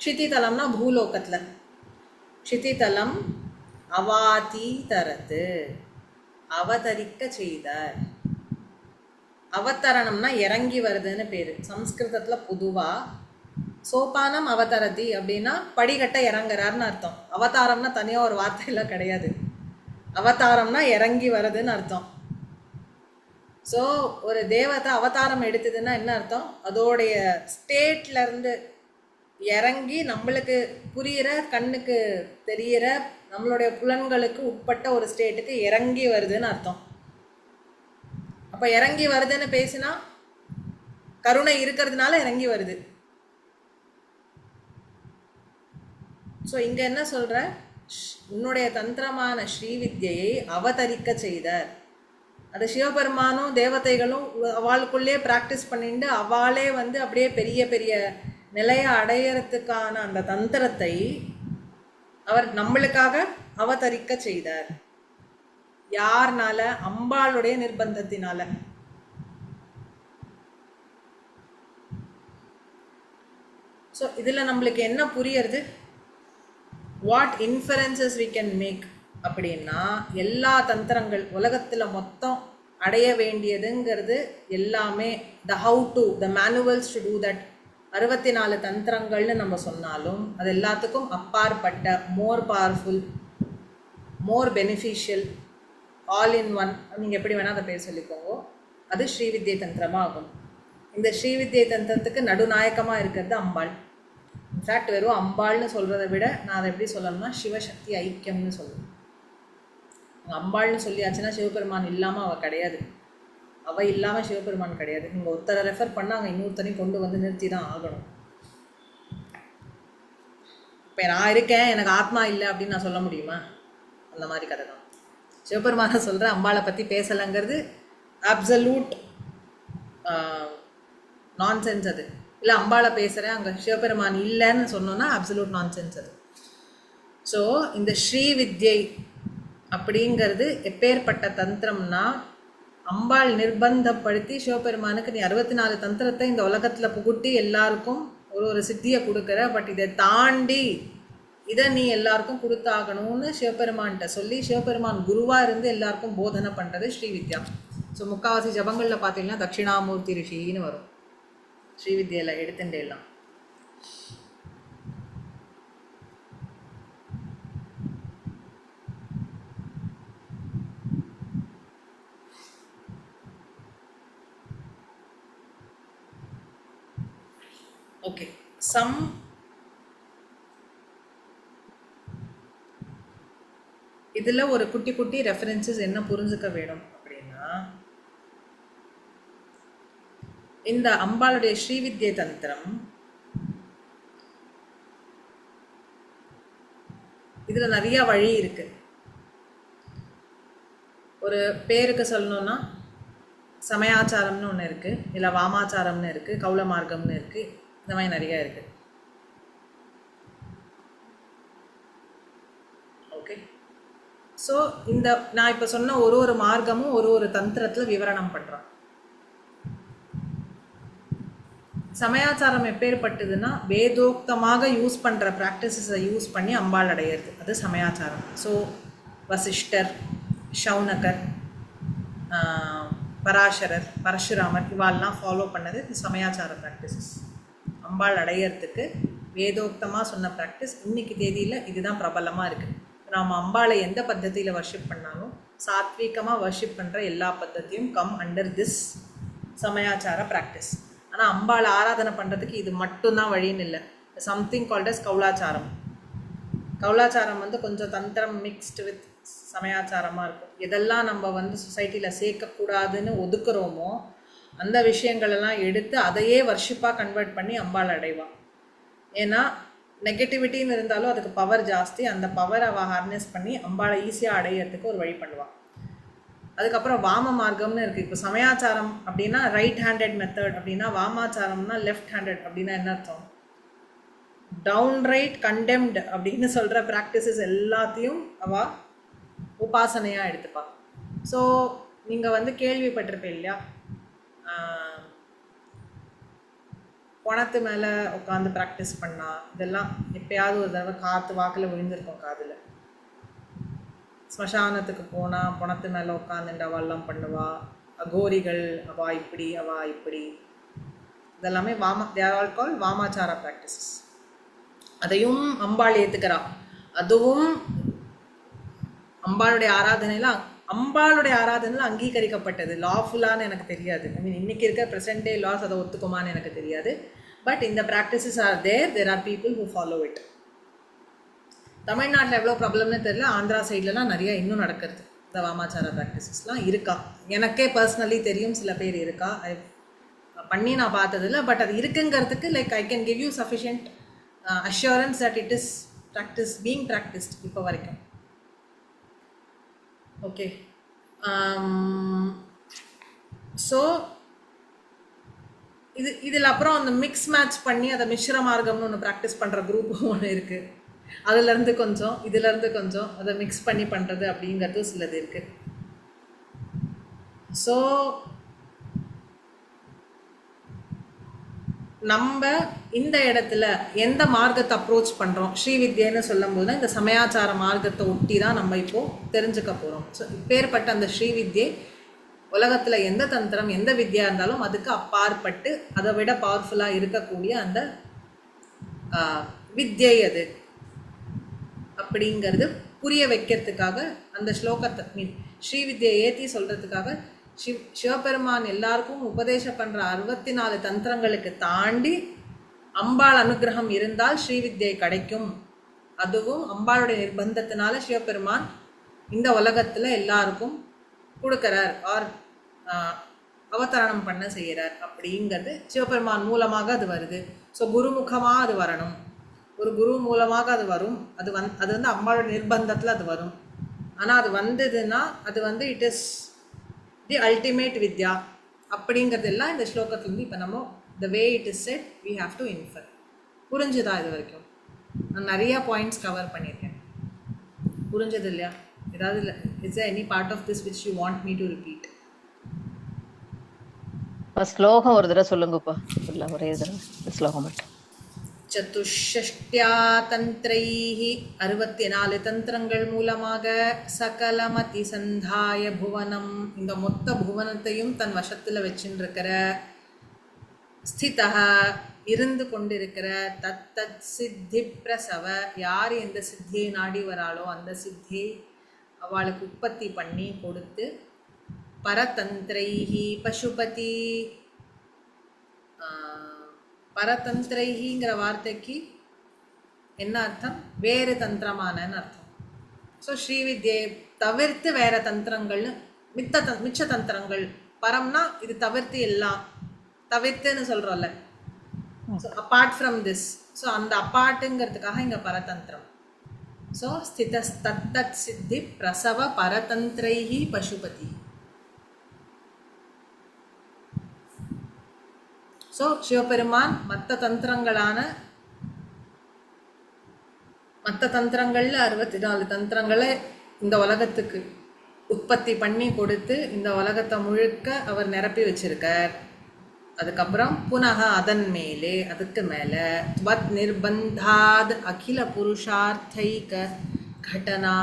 க்ஷிதிதலம்னா பூலோகத்தில். க்ஷிதிதலம் அவாதீதரத்து, அவதரிக்க செய்தார். அவதரணம்னா இறங்கி வருதுன்னு பேர். சம்ஸ்கிருதத்தில் பொதுவாக சோபானம் அவதரதி அப்படின்னா படிக்கட்ட இறங்குறாருன்னு அர்த்தம். அவதாரம்னா தனியாக ஒரு வார்த்தையில் கிடையாது, அவதாரம்னா இறங்கி வருதுன்னு அர்த்தம். ஸோ ஒரு தேவதை அவதாரம் எடுத்ததுன்னா என்ன அர்த்தம்? அதோடைய ஸ்டேட்லேருந்து இறங்கி நம்மளுக்கு புரிகிற, கண்ணுக்கு தெரிகிற, நம்மளுடைய புலன்களுக்கு உட்பட்ட ஒரு ஸ்டேட்டுக்கு இறங்கி வருதுன்னு அர்த்தம். அப்போ இறங்கி வருதுன்னு பேசினா கருணை இருக்கிறதுனால இறங்கி வருது. ஸோ இங்கே என்ன சொல்கிற? உன்னுடைய தந்திரமான ஸ்ரீவித்யை அவதரிக்க செய்தார். அது சிவபெருமானும் தேவதைகளும் அவளுக்குள்ளே ப்ராக்டிஸ் பண்ணிட்டு அவளே அப்படியே பெரிய பெரிய நிலையை அடையறதுக்கான அந்த தந்திரத்தை அவர் நம்மளுக்காக அவதரிக்க செய்தார். யார்னால? அம்பாளுடைய நிர்பந்தத்தினால. ஸோ இதில் நம்மளுக்கு என்ன புரியறது? What inferences we can make அப்படின்னா, எல்லா தந்திரங்கள் உலகத்தில் மொத்தம் அடைய வேண்டியதுங்கிறது எல்லாமே the how to, the manuals to do that 64 தந்திரங்கள்னு நம்ம சொன்னாலும் அது எல்லாத்துக்கும் அப்பாற்பட்ட more powerful, more beneficial, all in one, நீங்கள் எப்படி வேணால் அதை பேர் சொல்லிக்கோங்க, அது ஸ்ரீவித்யை தந்திரமாக ஆகும். இந்த ஸ்ரீவித்யை தந்திரத்துக்கு நடுநாயக்கமாக இருக்கிறது அம்பாள். இன்ஃபேக்ட் வெறும் அம்பாள்னு சொல்கிறத விட நான் அதை எப்படி சொல்லணும்னா சிவசக்தி ஐக்கியம்னு சொல்லுவேன். அம்பாள்னு சொல்லியாச்சுன்னா சிவபெருமான் இல்லாமல் அவள் கிடையாது, அவள் இல்லாமல் சிவபெருமான் கிடையாது. நீங்கள் ஒருத்தரை ரெஃபர் பண்ணால் அங்கே இன்னொருத்தரையும் கொண்டு வந்து நிறுத்தி தான் ஆகணும். இப்போ நான் இருக்கேன், எனக்கு ஆத்மா இல்லை அப்படின்னு நான் சொல்ல முடியுமா? அந்த மாதிரி கதை தான். சிவபெருமானை சொல்கிறேன், அம்பாளை பற்றி பேசலைங்கிறது அப்சல்யூட் நான்சென்ஸ் அது. இல்லை அம்பாளை பேசுகிறேன், அங்கே சிவபெருமான் இல்லைன்னு சொன்னோன்னா அப்சல்யூட் நான்சென்ஸ் அது. ஸோ இந்த ஸ்ரீவித்யை அப்படிங்கிறது எப்பேற்பட்ட தந்திரம்னா, அம்பாள் நிர்பந்தப்படுத்தி சிவபெருமானுக்கு நீ 64 தந்திரத்தை இந்த உலகத்தில் புகுட்டி எல்லாருக்கும் ஒரு சித்தியை கொடுக்குற, பட் இதை தாண்டி இதை நீ எல்லாருக்கும் கொடுத்தாகணும்னு சிவபெருமான்கிட்ட சொல்லி சிவபெருமான் குருவாக இருந்து எல்லாருக்கும் போதனை பண்ணுறது ஸ்ரீவித்யா. ஸோ முக்கால்வாசி ஜபங்களில் பார்த்தீங்கன்னா தட்சிணாமூர்த்தி ரிஷின்னு வரும் ஸ்ரீவித்யில் எடுத்துட்டே எல்லாம். ஓகே, சம் இதில் ஒரு குட்டி குட்டி ரெஃபரன்சஸ் என்ன புரிஞ்சுக்க வேணும் அப்படின்னா, இந்த அம்பாளுடைய ஸ்ரீவித்யை தந்திரம் இதில் நிறைய வழி இருக்கு. ஒரு பேருக்கு சொல்லணும்னா சமயாச்சாரம்னு ஒன்று இருக்குது, இல்லை வாமாச்சாரம்னு இருக்குது, கௌல மார்க்கம்னு இருக்குது, இந்த மாதிரி நிறையா இருக்குது. ஓகே, ஸோ இந்த நான் இப்போ சொன்ன ஒரு ஒரு மார்க்கமும் ஒரு ஒரு தந்திரத்தில் விவரணம் பண்ணுறான். சமயாச்சாரம் எப்பேற்பட்டதுன்னா வேதோக்தமாக யூஸ் பண்ணுற ப்ராக்டிசஸை யூஸ் பண்ணி அம்பாள் அடையிறது, அது சமயாச்சாரம். ஸோ வசிஷ்டர், ஷௌனகர், பராசரர், பரசுராமர் இவாள்லாம் ஃபாலோ பண்ணது இந்த சமயாச்சார ப்ராக்டிசஸ். அம்பாள் அடையிறதுக்கு வேதோக்தமாக சொன்ன ப்ராக்டிஸ் இன்னைக்கு தேதியில் இதுதான் பிரபலமாக இருக்குது. நாம் அம்பாளை எந்த பద్ధதியில் வர்ஷிப் பண்ணாலும் சாத்விகமாக வர்ஷிப் பண்ணுற எல்லா பద్ధதியும் கம் அண்டர் திஸ் சமயாச்சார ப்ராக்டிஸ். ஆனால் அம்பாளை ஆராதனை பண்ணுறதுக்கு இது மட்டும்தான் வழின்னு இல்லை. சம்திங் கால்ட் அஸ் கௌலாச்சாரம். கௌலாச்சாரம் வந்து கொஞ்சம் தந்திரம் மிக்ஸ்டு வித் சமயாச்சாரமாக இருக்கும். எதெல்லாம் நம்ம சொசைட்டியில் சேர்க்கக்கூடாதுன்னு ஒதுக்குறோமோ அந்த விஷயங்களெல்லாம் எடுத்து அதையே வர்ஷிப்பாக கன்வெர்ட் பண்ணி அம்பாள் அடைவாள். ஏன்னா நெகட்டிவிட்டின்னு இருந்தாலும் அதுக்கு பவர் ஜாஸ்தி. அந்த பவர் அவள் ஹார்னஸ் பண்ணி அம்பாளை ஈஸியாக அடையிறதுக்கு ஒரு வழி பண்ணுவாள். அதுக்கப்புறம் வாம மார்க்கம்னு இருக்குது. இப்போ சமயாச்சாரம் அப்படின்னா ரைட் ஹேண்டட் மெத்தட் அப்படின்னா, வாமாச்சாரம்னா லெஃப்ட் ஹேண்டட் அப்படின்னா என்ன அர்த்தம்? டவுன் ரைட் கண்டெம்டு அப்படின்னு சொல்கிற ப்ராக்டிசஸ் எல்லாத்தையும் அவள் உபாசனையாக எடுத்துப்பாள். ஸோ நீங்கள் கேள்விப்பட்டிருப்பேன் இல்லையா, பணத்து மேலே உட்காந்து ப்ராக்டிஸ் பண்ணால் இதெல்லாம் எப்பயாவது ஒரு தடவை காற்று வாக்கில் விழுந்திருக்கும் காதில். ஸ்மசானத்துக்கு போனால் பணத்து மேலே உட்காந்துட்டு அவெல்லாம் பண்ணுவா. அகோரிகள் அவா இப்படி அவா இப்படி, இதெல்லாமே தே ஆர் ஆல் கால் வாமாச்சார ப்ராக்டிசஸ். அதையும் அம்பாள் ஏற்றுக்கிறா. அதுவும் அம்பாளுடைய ஆராதனையில் அங்கீகரிக்கப்பட்டது, லாஃபுல்லான்னு எனக்கு தெரியாது. ஐ மீன் இன்னைக்கு இருக்க ப்ரெசன்ட் டே லாஸ் அதை ஒத்துக்குமான்னு எனக்கு தெரியாது. பட் இந்த practices are there are people who follow it. தமிழ்நாட்டில் எவ்வளோ ப்ராப்ளம்னு தெரியல, ஆந்திரா சைட்லலாம் நிறைய இன்னும் நடக்கிறது. இந்த வாமாச்சார ப்ராக்டிசஸ்லாம் இருக்கா. எனக்கே பர்சனலி தெரியும், சில பேர் இருக்கா. பண்ணி நான் பார்த்ததில்ல. பட் அது இருக்குங்கிறதுக்கு like I can give you sufficient assurance that it is being practised இப்போ வரைக்கும். ஓகே, ஸோ இதில் அப்புறம் அந்த மிக்ஸ் மேட்ச் பண்ணி அதை மிஸ்ர மார்க்கம்னு ஒன்று ப்ராக்டிஸ் பண்ணுற குரூப்பும் ஒன்று இருக்குது. அதுலேருந்து கொஞ்சம் இதிலேருந்து கொஞ்சம் அதை மிக்ஸ் பண்ணி பண்ணுறது அப்படிங்கிறது சிலது இருக்குது. ஸோ நம்ம இந்த இடத்துல எந்த மார்க்கத்தை அப்ரோச் பண்ணுறோம் ஸ்ரீவித்யன்னு சொல்லும் போது இந்த சமயாச்சார மார்க்கத்தை ஒட்டி தான் நம்ம இப்போது தெரிஞ்சுக்க போகிறோம். ஸோ இப்பேற்பட்ட அந்த ஸ்ரீவித்யை உலகத்தில் எந்த தந்திரம் எந்த வித்யா இருந்தாலும் அதுக்கு அப்பாற்பட்டு அதை விட பவர்ஃபுல்லாக இருக்கக்கூடிய அந்த வித்யை அது அப்படிங்கிறது புரிய வைக்கிறதுக்காக அந்த ஸ்லோகத்தை ஸ்ரீவித்யை ஏற்றி சொல்கிறதுக்காக சிவபெருமான் எல்லாருக்கும் உபதேசம் பண்ணுற 64 தந்திரங்களுக்கு தாண்டி அம்பாள் அனுகிரகம் இருந்தால் ஸ்ரீவித்யை கிடைக்கும். அதுவும் அம்பாளுடைய நிர்பந்தத்தினால சிவபெருமான் இந்த உலகத்தில் எல்லாருக்கும் கொடுக்குறார் ஆர் அவதாரணம் பண்ண செய்கிறார் அப்படிங்கிறது சிவபெருமான் மூலமாக அது வருது. ஸோ குருமுகமாக அது வரணும், ஒரு குரு மூலமாக அது வரும். அது அம்பாளோட நிர்பந்தத்தில் அது வரும். ஆனால் அது வந்ததுன்னா அது இட் இஸ் தி அல்டிமேட் வித்யா அப்படிங்கிறதெல்லாம் இந்த ஸ்லோகத்துலேருந்து இப்போ நம்ம the way it is set we have to infer. புரிஞ்சுதா? இது வரைக்கும் நான் நிறையா பாயிண்ட்ஸ் கவர் பண்ணியிருக்கேன். புரிஞ்சது இல்லையா? ஏதாவது இல்லை, is any part of this which you want me to repeat? ஸ்லோகம் ஒரு தடவை சொல்லுங்கப்பா. ஒரே தடவை ஸ்லோகம் மட்டும். சதுஷ்ஷ்ட்யா தந்திரைः 64 தந்திரங்கள் மூலமாக சகலமதி சந்தாய புவனம், இந்த மொத்த புவனத்தையும் தன் வசத்தில் வச்சுருக்கிற ஸ்திதः இருந்து கொண்டிருக்கிற தத்தத் சித்தி பிரசவ, யார் எந்த சித்தியை நாடி வராளோ அந்த சித்தியை அவளுக்கு உற்பத்தி பண்ணி கொடுத்து பரதந்திரைஹி பசுபதி பரதந்திரைங்கிற வார்த்தைக்கு என்ன அர்த்தம்? வேறு தந்திரமானன்னு அர்த்தம். ஸோ ஸ்ரீவித்யை தவிர்த்து வேற தந்திரங்கள்னு மிச்ச தந்திரங்கள். பரம்னா இது தவிர்த்து எல்லாம், தவிர்த்துன்னு சொல்கிறோம்ல. So apart from this, so அந்த அப்பார்ட்டுங்கிறதுக்காக இங்கே பரதந்திரம். ஸோ ஸ்திதஸ்தத் சித்தி பிரசவ பரதந்திரைஹி பசுபதி. ஸோ சிவபெருமான் மற்ற தந்திரங்களில் 64 தந்திரங்களை இந்த உலகத்துக்கு உற்பத்தி பண்ணி கொடுத்து இந்த உலகத்தை முழுக்க அவர் நிரப்பி வச்சிருக்கார். அதுக்கப்புறம் புனக அதன் மேலே அதுக்கு மேலே துவத் நிர்பந்தாத் அகில புருஷார்த்தைக கடனா,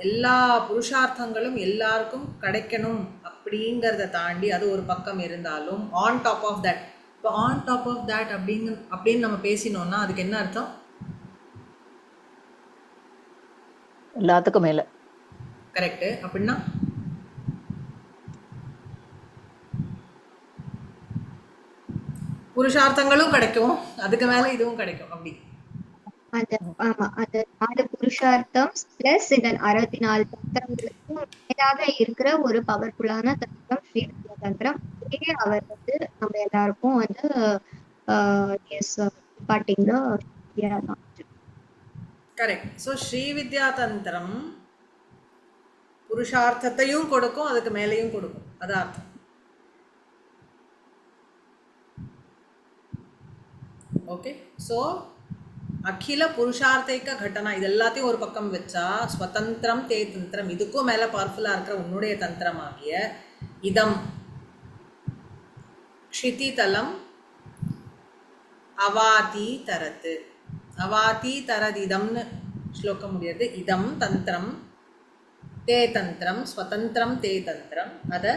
எல்லா புருஷார்த்தங்களும் எல்லாருக்கும் கிடைக்கணும் அப்படிங்கிறத தாண்டி அது ஒரு பக்கம் இருந்தாலும் ஆன் டாப் ஆஃப் தட். இப்போ ஆன் டாப் ஆஃப் தட் அப்படின்னு நம்ம பேசினோம்னா அதுக்கு என்ன அர்த்தம்? எல்லாத்துக்கும் மேல. கரெக்டு. அப்படின்னா புருஷார்த்தங்களும் கிடைக்கும், அதுக்கு மேல இதுவும் கிடைக்கும். அப்படி ஆமா, அந்த 4 புருஷார்த்தம் பிளஸ் இந்த 64 தந்திரங்களுக்கும் மேலாக இருக்கிற ஒரு பவர்ஃபுல்லான தந்திரம் ஸ்ரீவித்யா தந்திரம். இதே அவர் நம்ம எல்லாருக்கும் பாட்டிங்க. கரெக்ட். ஸோ ஸ்ரீவித்யா தந்திரம் புருஷார்த்தத்தையும் கொடுக்கும், அதுக்கு மேலேயும் கொடுக்கும். அதான் அர்த்தம். ஓகே. ஸோ அகில புருஷார்த்தைக்க கடனா இது எல்லாத்தையும் ஒரு பக்கம் வச்சா ஸ்வதந்திரம் தே தந்திரம், இதுக்கும் மேலே பவர்ஃபுல்லாக இருக்கிற உன்னுடைய தந்திரமாகிய இதம் க்ஷிதிதலம் அவாதி தரத்து. அவாதி தரது இதம்னு ஸ்லோகம் முடியாது. இதம் தந்திரம் தே தந்திரம் ஸ்வதந்திரம் தே தந்திரம், அதை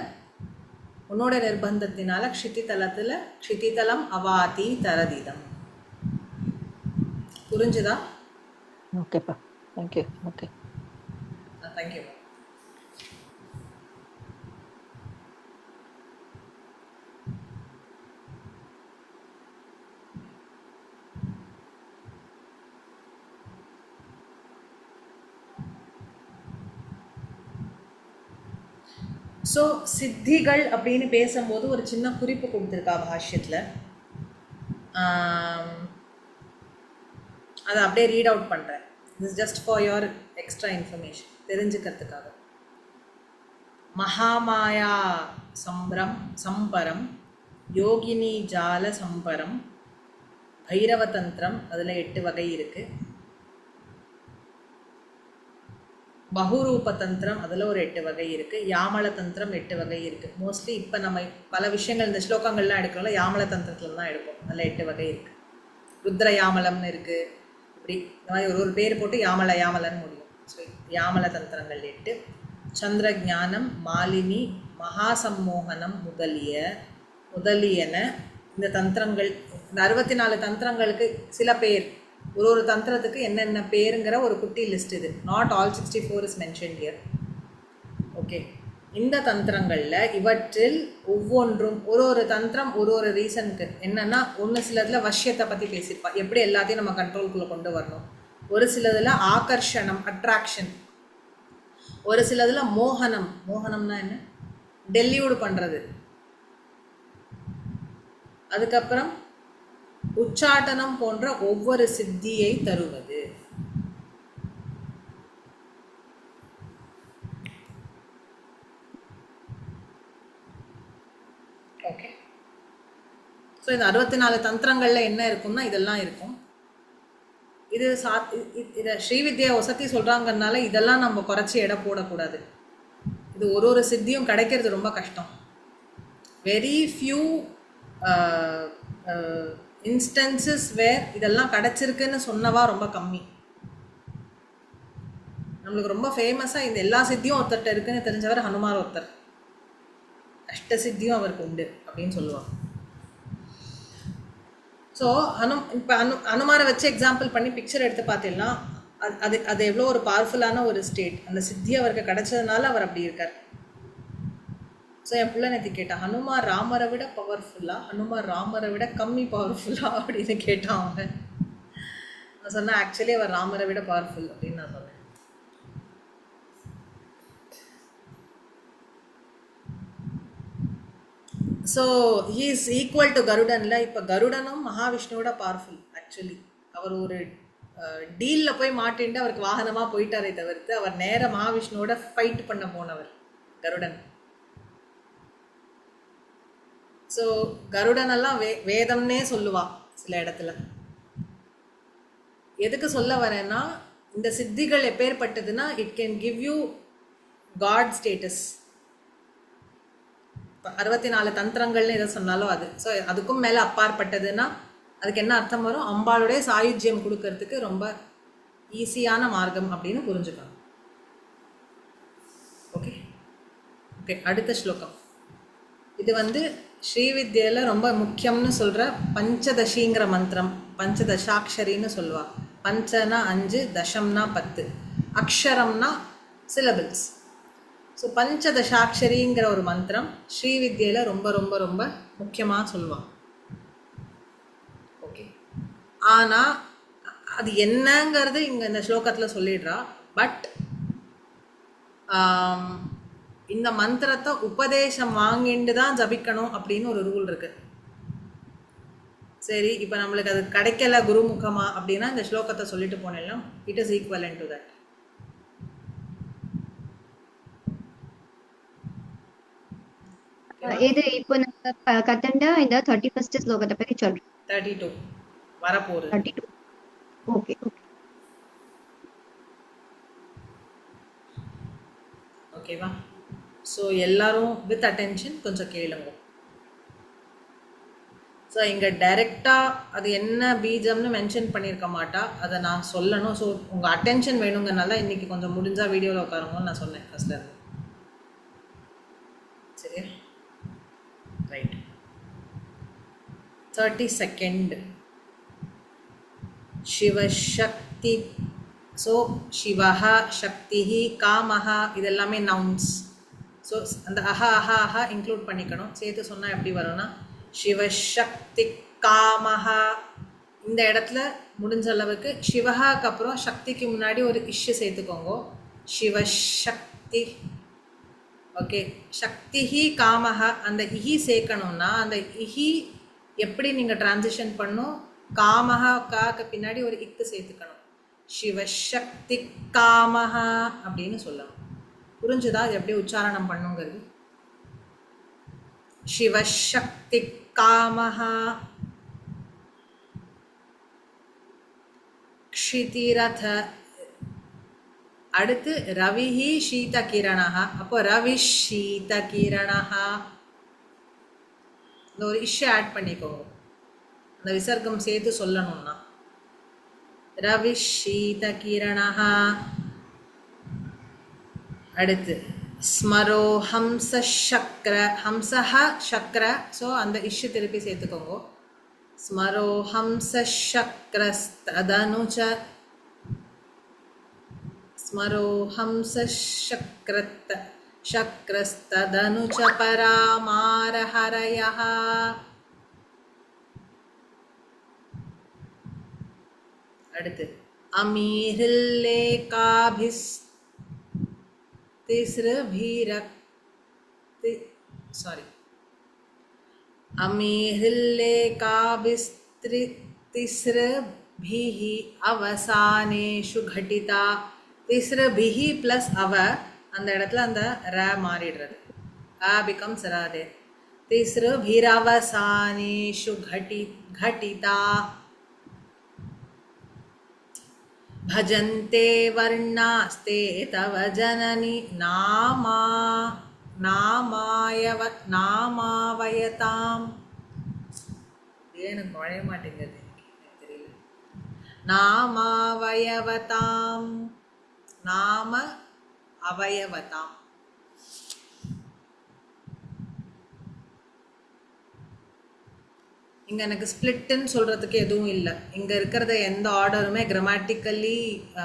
உன்னோட நிர்பந்தத்தினால க்ஷிதிதலம் அவாதி தரதிதம். புரிஞ்சுதா? ஓகேப்பா, தேங்க்யூ. Okay, thank you. ஸோ சித்திகள் அப்படின்னு பேசும்போது ஒரு சின்ன குறிப்பு கொடுத்துருக்கா பாஷ்யத்தில். அதை அப்படியே ரீட் அவுட் பண்ணுறேன். This just for your extra information, தெரிஞ்சுக்கிறதுக்காக. மகாமாயா சம்பரம், யோகினி ஜால சம்பரம், பைரவ தந்திரம், அதில் 8 வகை இருக்குது. பகுரூப தந்திரம், அதில் ஒரு 8 வகை இருக்குது. யாமல தந்திரம் 8 வகை இருக்குது. மோஸ்ட்லி இப்போ நம்ம பல விஷயங்கள் இந்த ஸ்லோகங்கள்லாம் எடுக்கிறோம்ல, யாமல தந்திரத்தில் தான் எடுப்போம். அதில் 8 வகை இருக்குது. ருத்ர யாமலம்னு இருக்குது. இப்படி இந்த மாதிரி ஒரு பேர் போட்டு யாமலன்னு முடியும். ஸோ யாமல தந்திரங்கள் 8. சந்திர ஜானம், மாலினி, மகாசம்மோகனம் முதலியன இந்த தந்திரங்கள். இந்த 64 தந்திரங்களுக்கு சில பேர், ஒரு தந்திரத்துக்கு என்னென்ன பேருங்கிற ஒரு குட்டி லிஸ்ட் இது. Not all 64 is mention here. Okay. இந்த தந்திரங்களில் இவற்றில் ஒவ்வொன்றும் ஒரு தந்திரம் ஒரு ரீசனுக்கு என்னென்னா, ஒன்று சிலதில் வஷ்யத்தை பற்றி பேசியிருப்பா, எப்படி எல்லாத்தையும் நம்ம கண்ட்ரோல்குள்ளே கொண்டு வரணும். ஒரு சிலதில் ஆகர்ஷணம், அட்ராக்ஷன். ஒரு சிலதில் மோகனம்னா என்ன, டெல்யூடு பண்ணுறது. அதுக்கப்புறம் உச்சாட்டனம் போன்ற ஒவ்வொரு சித்தியை தருவது. ஓகே. ஸோ இந்த 64 தந்திரங்களில் என்ன இருக்கும்னா இதெல்லாம் இருக்கும். இதை ஸ்ரீவித்யா வசதி சொல்கிறாங்கனால இதெல்லாம் நம்ம குறைச்சி எடை போடக்கூடாது. இது ஒரு சித்தியும் கிடைக்கிறது ரொம்ப கஷ்டம். வெரி ஃபியூ இன்ஸ்டன்சஸ் வேர் இதெல்லாம் கிடச்சிருக்குன்னு சொன்னவா ரொம்ப கம்மி. நம்மளுக்கு ரொம்ப ஃபேமஸாக இந்த எல்லா சித்தியும் ஒருத்தர்கிட்ட இருக்குன்னு தெரிஞ்சவர் ஹனுமார் ஒருத்தர். அஷ்ட சித்தியும் அவருக்கு உண்டு அப்படின்னு சொல்லுவாங்க. ஸோ இப்போ ஹனுமாரை வச்சு எக்ஸாம்பிள் பண்ணி பிக்சர் எடுத்து பார்த்தீங்கன்னா அது எவ்வளோ ஒரு பவர்ஃபுல்லான ஒரு ஸ்டேட். அந்த சித்தி அவருக்கு கிடைச்சதுனால அவர் அப்படி இருக்கார். ஸோ என் பிள்ளை நேற்று கேட்டான், ஹனுமார் ராமரை விட பவர்ஃபுல்லா, ஹனுமார் ராமரை விட கம்மி பவர்ஃபுல்லா அப்படின்னு கேட்டான் அவன். நான் சொன்னேன் ஆக்சுவலி அவர் ராமரை விட பவர்ஃபுல் அப்படின்னு நான் சொன்னேன். So he is equal to கருடனில். இப்போ கருடனும் மகாவிஷ்ணுவோட பவர்ஃபுல் ஆக்சுவலி. அவர் ஒரு டீலில் போய் மாட்டின்ட்டு அவருக்கு வாகனமாக போயிட்டாரே தவிர்த்து அவர் நேர மகாவிஷ்ணுவோட ஃபைட் பண்ண போனவர் கருடன். ஸோ கருடனெல்லாம் வேதம்னே சொல்லுவா சில இடத்துல. எதுக்கு சொல்ல வரேன்னா, இந்த சித்திகள் எப்பேற்பட்டதுன்னா it can give you god status. 64 தந்திரங்கள்னு எதை சொன்னாலும் அது. ஸோ அதுக்கும் மேலே அப்பாற்பட்டதுன்னா அதுக்கு என்ன அர்த்தம் வரும்? அம்பாளுடைய சாயுஜ்யம் கொடுக்கறதுக்கு ரொம்ப ஈஸியான மார்க்கம் அப்படின்னு புரிஞ்சுக்கணும். ஓகே ஓகே, அடுத்த ஸ்லோகம். இது வந்து ஸ்ரீவித்யில ரொம்ப முக்கியம்னு சொல்கிற பஞ்சதசிங்கிற மந்திரம். பஞ்சதசாட்சரின்னு சொல்லுவா. பஞ்சனா 5, தசம்னா 10, அக்ஷரம்னா சிலபிள்ஸ். ஸோ பஞ்சதசாட்சரிங்கிற ஒரு மந்திரம் ஸ்ரீவித்யில ரொம்ப ரொம்ப ரொம்ப முக்கியமாக சொல்லுவாள். ஓகே, ஆனால் அது என்னங்கிறது இங்கே இந்த ஸ்லோகத்தில் சொல்லிடுறா. பட் இந்த மந்திரத்தை உபதேசம் வாங்கிட்டு தான் ஜபிக்கணும் அப்படின்னு ஒரு ரூல் இருக்கு. சரி, இப்போ நம்மளுக்கு அது கிடைக்கல குருமுகமா அப்படின்னா இந்த ஸ்லோகத்தை சொல்லிட்டு போனேன். It is equivalent to that. இது இப்போ நம்ம கத்தண்ட இந்த 31st ஸ்லோகத்தை பத்தி சொல்றோம். 32 வரப்போகுது. 32. ஓகே ஓகே ஓகேவா? ஸோ எல்லாரும் வித் அட்டென்ஷன் கொஞ்சம் கேளுங்க. ஸோ இங்கே டைரெக்டாக அது என்ன பீஜம்னு மென்ஷன் பண்ணியிருக்க மாட்டா, அதை நான் சொல்லணும். ஸோ உங்கள் அட்டென்ஷன் வேணுங்கனால இன்றைக்கி கொஞ்சம் முடிஞ்சால் வீடியோவில் உட்காருங்கன்னு நான் சொன்னேன் ஃபஸ்ட்டில் இருந்து. சரியா? ரைட். 32nd சிவசக்தி. ஸோ சிவஹா, சக்திஹி, காமஹா இதெல்லாமே நவுன்ஸ். ஸோ அந்த அஹா அஹா அஹா இன்க்ளூட் பண்ணிக்கணும். சேர்த்து சொன்னால் எப்படி வரும்னா சிவசக்தி காமஹா. இந்த இடத்துல முடிஞ்ச அளவுக்கு சிவஹாக்கு அப்புறம் சக்திக்கு முன்னாடி ஒரு இஷ்ஷு சேர்த்துக்கோங்க. சிவசக்தி. ஓகே, சக்திஹி காமஹா. அந்த இஹி சேர்க்கணும்னா அந்த இஹி எப்படி நீங்கள் டிரான்சிஷன் பண்ணும்? காமஹா காக்கு பின்னாடி ஒரு இக்கு சேர்த்துக்கணும். சிவசக்தி காமஹா அப்படின்னு சொல்லணும். புரிஞ்சுதா அது எப்படி உச்சாரணம் பண்ணுங்கிறது? சிவசக்தி காமஹா. க்ஷிதிரத. அடுத்து ரவிஹி ஷீத கிரணஹா. அப்போ ரவி ஷீத கிரணஹா. இந்த ஒரு இஷ்யூ ஆட் பண்ணிக்கோங்க. அந்த விசர்க்கம் சேர்த்து சொல்லணும்னா ரவி ஷீத கிரணஹா. அடுத்து ஸ்மரோ ஹம்ச சக்ர. ஹம்சஹ சக்ர. ஸோ அந்த இஷ்யூ திருப்பி சேர்த்துக்கோங்க. ஸ்மரோ ஹம்ச சக்ரஸ்ததனுச்ச. ஸ்மரோ ஹம்ச சக்ரத்த சக்ரஸ்ததனுச்ச பராமாரஹரயஹ. அடுத்து அமீஹில்லேகாபிஸ் तिस्रभिः அவசானேஷு घटिता. திஸ்ரபிஹி ப்ளஸ் அவ, அந்த இடத்துல அந்த ர மாறிடுறது. அ பிகம்ஸ் ராதே. திஸ்ரபிரவசானேஷு घटिता. भजन्ते वर्णास्ते तव जननी நாமாவயதாம். எனக்கு நுழைய மாட்டேங்கிறது, எனக்கு தெரியல. நாமாவயவதாம். நாம அவயவதாம். இங்கே எனக்கு ஸ்பிளிட்டுன்னு சொல்கிறதுக்கு எதுவும் இல்லை. இங்கே இருக்கிறத எந்த ஆர்டருமே கிராமட்டிக்கலி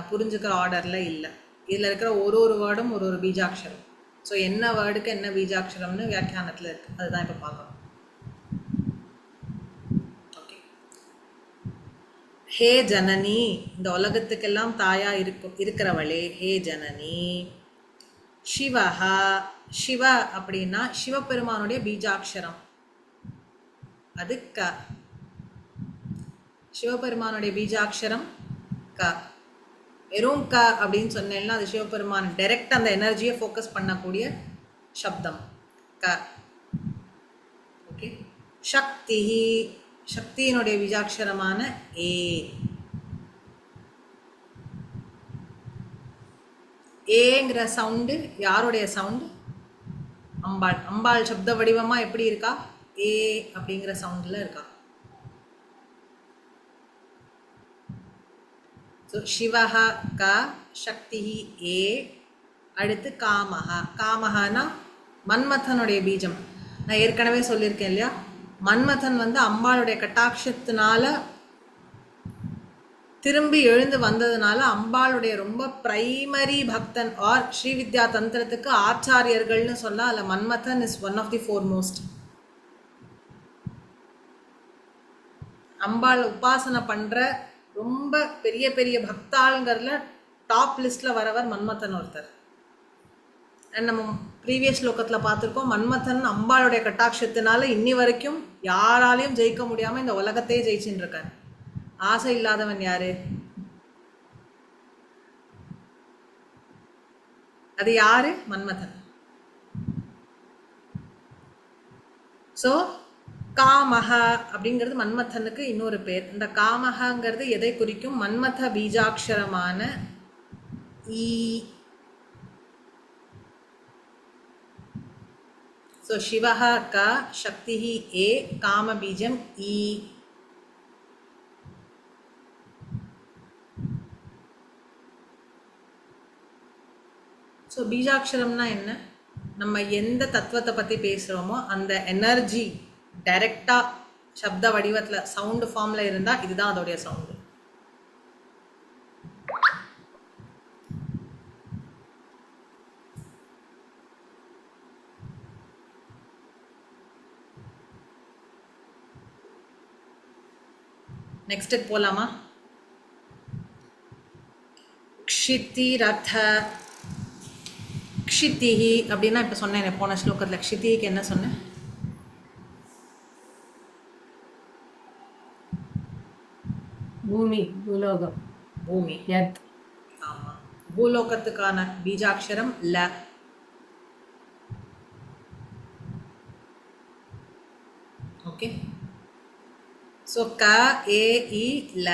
புரிஞ்சுக்கிற ஆர்டரில் இல்லை. இதில் இருக்கிற ஒரு வேர்டும் ஒரு பீஜாட்சரம். ஸோ என்ன வேர்டுக்கு என்ன பீஜாட்சரம்னு வியாக்கியானத்தில் இருக்குது, அதுதான் இப்போ பார்க்கணும். ஓகே. ஹே ஜனனி, இந்த உலகத்துக்கெல்லாம் தாயா இருக்கிறவளே, ஹே ஜனனி. சிவஹா, சிவ அப்படின்னா சிவபெருமானுடைய பீஜாட்சரம், அது க. சிவபெருமானுடைய பீஜாட்சரம் க. வெறும் க அப்படின்னு சொன்னேன்னா அது சிவபெருமான் டைரக்ட் அந்த எனர்ஜியை ஃபோக்கஸ் பண்ணக்கூடிய சப்தம் க. ஓகே. சக்தி, சக்தியினுடைய பீஜாட்சரமான ஏ. ஏங்கிற சவுண்டு யாருடைய சவுண்டு? அம்பாள். அம்பாள் சப்த வடிவமா எப்படி இருக்கா? ஏ அப்படிங்கிற சவுண்டில் இருக்கா. ஸோ சிவஹ க, சக்தி ஏ. அடுத்து காமஹா. காமஹானா மன்மதனுடைய பீஜம். நான் ஏற்கனவே சொல்லியிருக்கேன் இல்லையா, மன்மதன் வந்து அம்பாளுடைய கட்டாட்சத்தினால திரும்பி எழுந்து வந்ததுனால அம்பாளுடைய ரொம்ப பிரைமரி பக்தன் ஆர் ஸ்ரீவித்யா தந்திரத்துக்கு ஆச்சாரியர்கள்னு சொல்ல அதில் மன்மதன் is one of the foremost. அம்பாள் உபாசனை பண்ற ரொம்ப பெரிய பெரிய பக்தாளுங்கிறதுல டாப் லிஸ்ட்ல வரவர் மன்மதன் ஒருத்தர். அண்ட் நம்ம ப்ரீவியஸ் ஸ்லோகத்தில் பார்த்துருக்கோம், மன்மதன் அம்பாளுடைய கட்டாட்சத்தினால இன்னி வரைக்கும் யாராலையும் ஜெயிக்க முடியாமல் இந்த உலகத்தையே ஜெயிச்சுட்டு இருக்காரு. ஆசை இல்லாதவன் யாரு? அது யாரு? மன்மதன். ஸோ காமஹ அப்படிங்கிறது மன்மதனுக்கு இன்னொரு பேர். இந்த காமஹங்கிறது எதை குறிக்கும்? மன்மத பீஜாட்சரமான ஈ. ஸோ சிவஹ க, சக்தி ஏ, காம பீஜம் ஈ. ஸோ பீஜாட்சரம்னா என்ன? நம்ம எந்த தத்துவத்தை பற்றி பேசுகிறோமோ அந்த எனர்ஜி டைரெக்டாக சப்த வடிவத்தில் சவுண்டு ஃபார்மில் இருந்தால் இதுதான் அதோடைய சவுண்டு. நெக்ஸ்ட் போகலாமா? க்ஷிதி ரத. க்ஷிதிஹி அப்படின்னா இப்போ சொன்னேன் போன ஸ்லோகத்தில். க்ஷிதிக்கு என்ன சொன்னேன்? பூமி, பூலோகம், பூமி. எர்த். ஆமாம். பூலோகத்துக்கான பீஜாட்சரம் ல. ஓகே. ஸோ க, ஏ, இ, ல.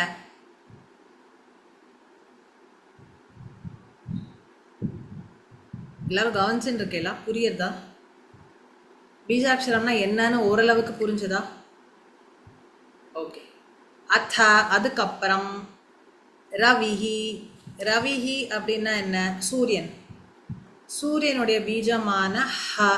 எல்லாரும் கவனிச்சுட்டு இருக்கேளா? புரியுறதா? பீஜாட்சரம்னா என்னன்னு ஓரளவுக்கு புரிஞ்சுதா? ஓகே. அத்த, அதுக்கப்புறம் ரவிஹி. ரவிஹி அப்படின்னா என்ன? சூரியன். சூரியனுடைய பீஜமான ஹ.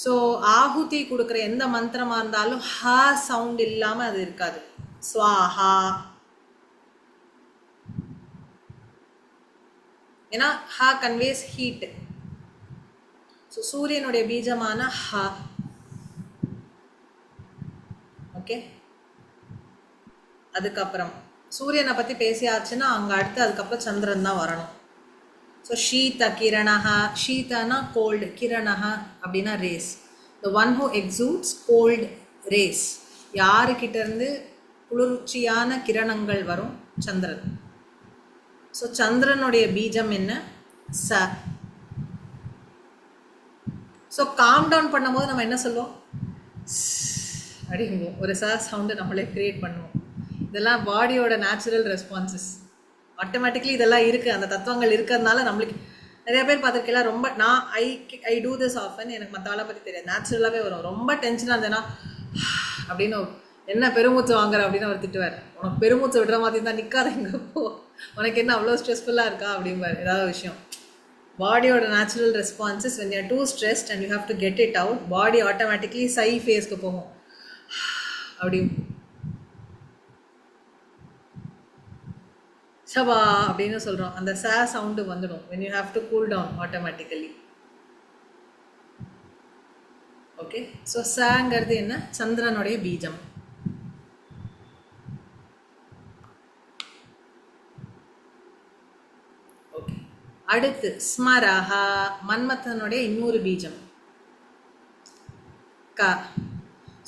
ஸோ ஆகுதி கொடுக்குற எந்த மந்திரமா இருந்தாலும் ஹ சவுண்ட் இல்லாம அது இருக்காது. ஸ்வாஹா. ஏன்னா ஹ கன்வேஸ் ஹீட். ஸோ சூரியனுடைய பீஜமான ஹ. ஓகே. அதுக்கப்புறம் சூரியனை பற்றி பேசியாச்சுன்னா அங்கே அடுத்து அதுக்கப்புறம் சந்திரன் தான் வரணும். ஸோ ஷீத கிரணஹா. ஷீதனா கோல்டு, கிரணஹா அப்படின்னா rays. The one who exudes cold rays. யாருக்கிட்ட இருந்து குளிர்ச்சியான கிரணங்கள் வரும்? சந்திரன். ஸோ சந்திரனுடைய பீஜம் என்ன? ச. ஸோ காம் டவுன் பண்ணும்போது நம்ம என்ன சொல்லுவோம்? அப்படிங்குவோம். ஒரு சவுண்டு நம்மளே கிரியேட் பண்ணுவோம். இதெல்லாம் பாடியோட நேச்சுரல் ரெஸ்பான்சஸ். ஆட்டோமேட்டிக்லி இதெல்லாம் இருக்குது, அந்த தத்துவங்கள் இருக்கிறதுனால நம்மளுக்கு நிறைய பேர் பார்த்துருக்கலாம். ரொம்ப நான் ஐ டூ திஸ் ஆஃபன். எனக்கு மற்ற ஆளை பற்றி தெரியாது, நேச்சுரலாகவே வரும். ரொம்ப டென்ஷனாக இருந்தேன்னா அப்படின்னு என்ன பெருமூச்சு வாங்குற அப்படின்னு அவர் திட்டுவார். உனக்கு பெருமூச்சு விடுற மாதிரி இருந்தால் நிற்காத, எங்கே போ, உனக்கு என்ன அவ்வளோ ஸ்ட்ரெஸ்ஃபுல்லாக இருக்கா அப்படிம்பார். ஏதாவது விஷயம் பாடியோட natural responses. when you are too stressed and you have to get it out, body automatically சை ஃபேஸ்க்கு போகும். அப்படி சபா அப்படின்னு சொல்கிறோம், அந்த ச சவுண்டு வந்துடும் when you have to cool down automatically. Okay, so சங்கிறது என்ன? சந்திரனுடைய பீஜம். ஓகே, அடுத்து ஸ்மரஹா, மன்மதனுடைய இன்னொரு பீஜம் க.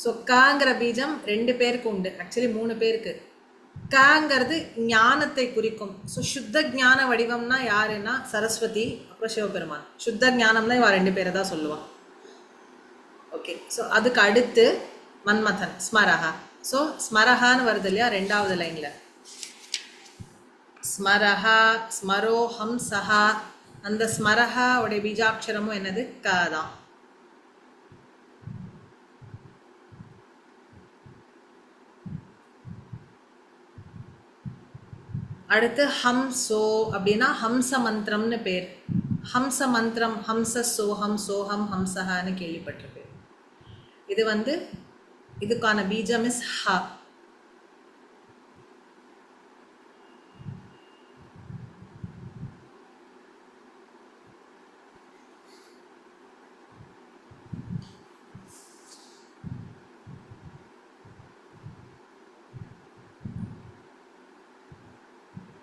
ஸோ காங்கிற பீஜம் 2 பேருக்கு உண்டு, ஆக்சுவலி 3 பேருக்கு. காங்கிறது ஞானத்தை குறிக்கும். ஸோ சுத்த ஞான வடிவம்னா யாருன்னா சரஸ்வதி, அப்புறம் சிவபெருமான். சுத்த ஞானம்னா இவ 2 பேரை தான் சொல்லுவான். ஓகே, ஸோ அதுக்கு அடுத்து மன்மதன் ஸ்மரஹா. ஸோ ஸ்மரஹான்னு வருது இல்லையா 2வது லைனில். ஸ்மரஹா, ஸ்மரோ ஹம்சஹா. அந்த ஸ்மரஹா உடைய பீஜாட்சரமும் என்னது? க தான். அடுத்து ஹம்சோ அப்படின்னா ஹம்ச மந்திரம்னு பேர். ஹம்ச மந்திரம், ஹம்ச சோஹம், சோஹம் ஹம்சஹான்னு கேள்விப்பட்டிருப்பேன். இது இதுக்கான பீஜம் இஸ் ஹ.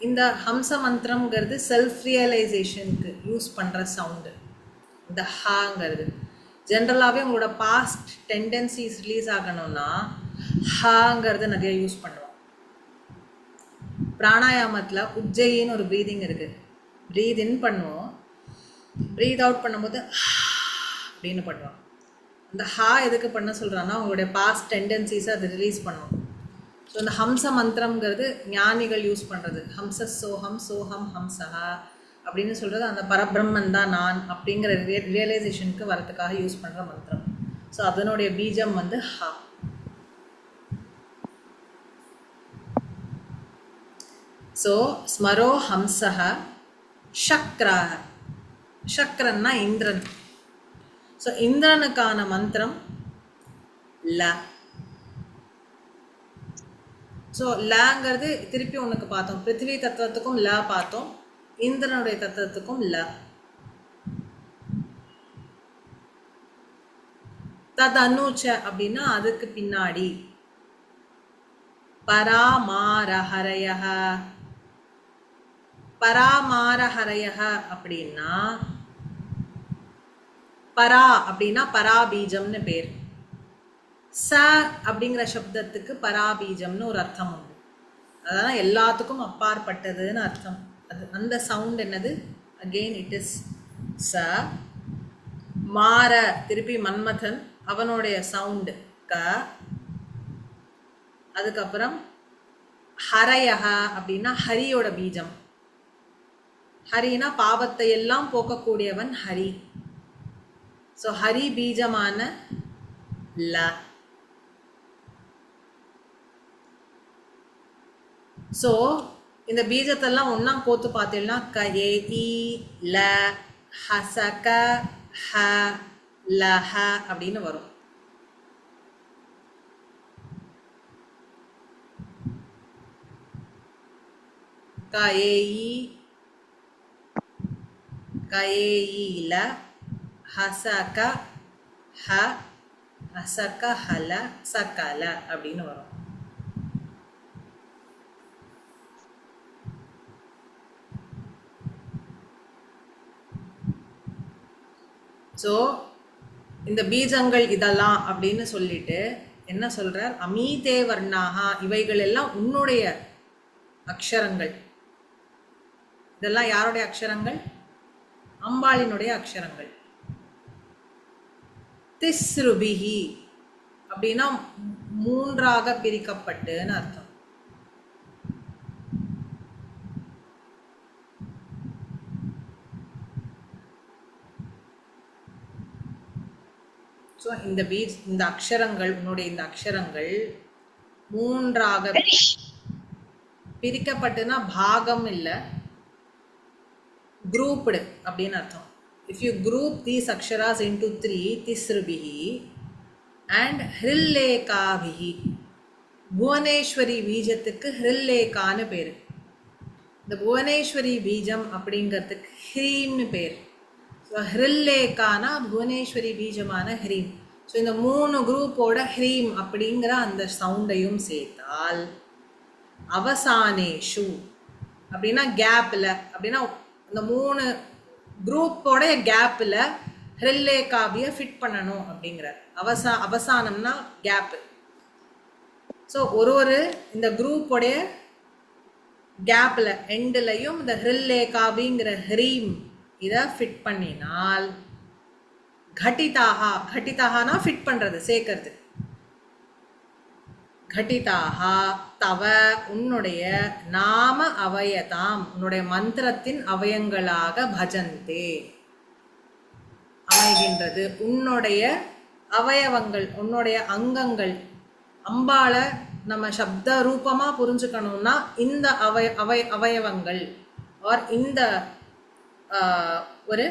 இந்த ஹம்ச மந்திரம்ங்கிறது செல்ஃப் ரியலைசேஷனுக்கு யூஸ் பண்ணுற சவுண்டு இந்த ஹாங்கிறது. ஜென்ரலாகவே உங்களோட பாஸ்ட் டெண்டன்சிஸ் ரிலீஸ் ஆகணும்னா ஹாங்கிறது நிறைய யூஸ் பண்ணுவோம். பிராணாயாமத்தில் உஜ்ஜயின்னு ஒரு ப்ரீதிங் இருக்குது. ப்ரீத் இன் பண்ணுவோம், ப்ரீத் அவுட் பண்ணும்போது அப்படின்னு பண்ணுவோம். அந்த ஹா எதுக்கு பண்ண சொல்கிறான்னா உங்களுடைய பாஸ்ட் டெண்டன்சிஸை அது ரிலீஸ் பண்ணுவோம். ஸோ இந்த ஹம்ச மந்திரம்ங்கிறது ஞானிகள் யூஸ் பண்ணுறது. ஹம்ச சோஹம், சோஹம் ஹம்சஹா அப்படின்னு சொல்கிறது அந்த பரபிரம்மன் தான் நான் அப்படிங்கிற ரியலைசேஷனுக்கு வரத்துக்காக யூஸ் பண்ணுற மந்திரம். ஸோ அதனுடைய பீஜம் ஹா. ஸோ ஸ்மரோ ஹம்சஹ சக்ரஹ. சக்ரன்னா இந்திரன். ஸோ இந்திரனுக்கான மந்திரம் ல. ஸோ லாங்கிறது திருப்பி ஒன்றுக்கு பார்த்தோம். பிருத்திவி தத்துவத்துக்கும் ல பார்த்தோம், இந்திரனுடைய தத்துவத்துக்கும் ல. ததனுச்ச அப்படின்னா அதுக்கு பின்னாடி. பராமாரஹரயஹ. பராமாரஹரயஹ அப்படின்னா பரா அப்படின்னா பராபீஜம்னு பேர். ச அப்படிங்கிற சப்தத்துக்கு பராபீஜம்னு ஒரு அர்த்தம் உண்டு. அதான் எல்லாத்துக்கும் அப்பாற்பட்டதுன்னு அர்த்தம். அது அந்த சவுண்ட் என்னது? அகெயின் இட் இஸ் ச. மார திருப்பி மன்மதன், அவனுடைய சவுண்டு க. அதுக்கப்புறம் ஹரயஹ அப்படின்னா ஹரியோட பீஜம். ஹரினா பாவத்தை எல்லாம் போக்கக்கூடியவன் ஹரி. ஸோ ஹரி பீஜமான ல. ஸோ இந்த பீஜத்தெல்லாம் ஒன்றா கோத்து பார்த்தீங்கன்னா க ஏ இ ல ஹசக ஹ லஹ அப்படின்னு வரும். க ஏ இ ல ஹசக ஹ ஹசக ஹல சகல அப்படின்னு வரும். ஸோ இந்த பீஜங்கள் இதெல்லாம் அப்படின்னு சொல்லிட்டு என்ன சொல்றார்? அமீதே வர்ணாகா, இவைகள் எல்லாம் உன்னுடைய அக்ஷரங்கள். இதெல்லாம் யாருடைய அக்ஷரங்கள்? அம்பாளினுடைய அக்ஷரங்கள். திஸ்ருபிஹி அப்படின்னா 3ஆக பிரிக்கப்பட்டுன்னு அர்த்தம். ஸோ இந்த அக்ஷரங்கள், உன்னுடைய இந்த அக்ஷரங்கள் 3ஆக பிரிக்கப்பட்டுனா பாகம் இல்லை, grouped அப்படின்னு அர்த்தம். If you group these aksharas into 3, tisrubihi and hrillekavihi. Bhuvaneswari பீஜத்துக்கு ஹிருல்லேகான்னு பேரு. இந்த புவனேஸ்வரி பீஜம் அப்படிங்கிறதுக்கு ஹ்ரீம்னு பேர். ஸோ ஹிருல்லேக்கானா புவனேஸ்வரி பீஜமான ஹ்ரீம். ஸோ இந்த 3 குரூப்போட ஹ்ரீம் அப்படிங்கிற அந்த சவுண்டையும் சேர்த்தால் அவசானேஷு அப்படின்னா கேப்பில், அப்படின்னா இந்த 3 குரூப்போட கேப்பில் ஹிருல்லேகாபியை ஃபிட் பண்ணணும் அப்படிங்கிறார். அவசானம்னா கேப்பு. ஸோ ஒரு இந்த குரூப்போடைய கேப்பில் எண்டுலையும் இந்த ஹிருல்லேகாபிங்கிற ஹ்ரீம் இதை ஃபிட் பண்ணினால் கட்டிதாகனா ஃபிட் பண்ணுறது, சேர்க்கறது. கட்டிதாகா தவ உன்னுடைய நாம அவயதாம் உன்னுடைய மந்திரத்தின் அவயங்களாக பஜந்தே அமைகின்றது. உன்னுடைய அவயவங்கள், உன்னுடைய அங்கங்கள், அம்பால நம்ம சப்த ரூபமா புரிஞ்சுக்கணும்னா இந்த அவயவங்கள் ஆர் இந்த ஒரு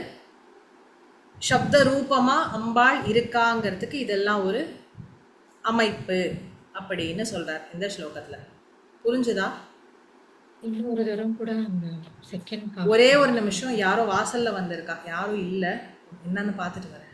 சப்த ரூபமா அம்பாள் இருக்காங்கிறதுக்கு இதெல்லாம் ஒரு அமைப்பு அப்படின்னு சொல்றார் இந்த ஸ்லோகத்துல. புரிஞ்சுதா? இன்னொரு தரம் கூட அந்த செகண்ட் ஒரே ஒரு நிமிஷம், யாரோ வாசல்ல வந்திருக்கா, யாரும் இல்ல, என்னன்னு பார்த்துட்டு வரேன்.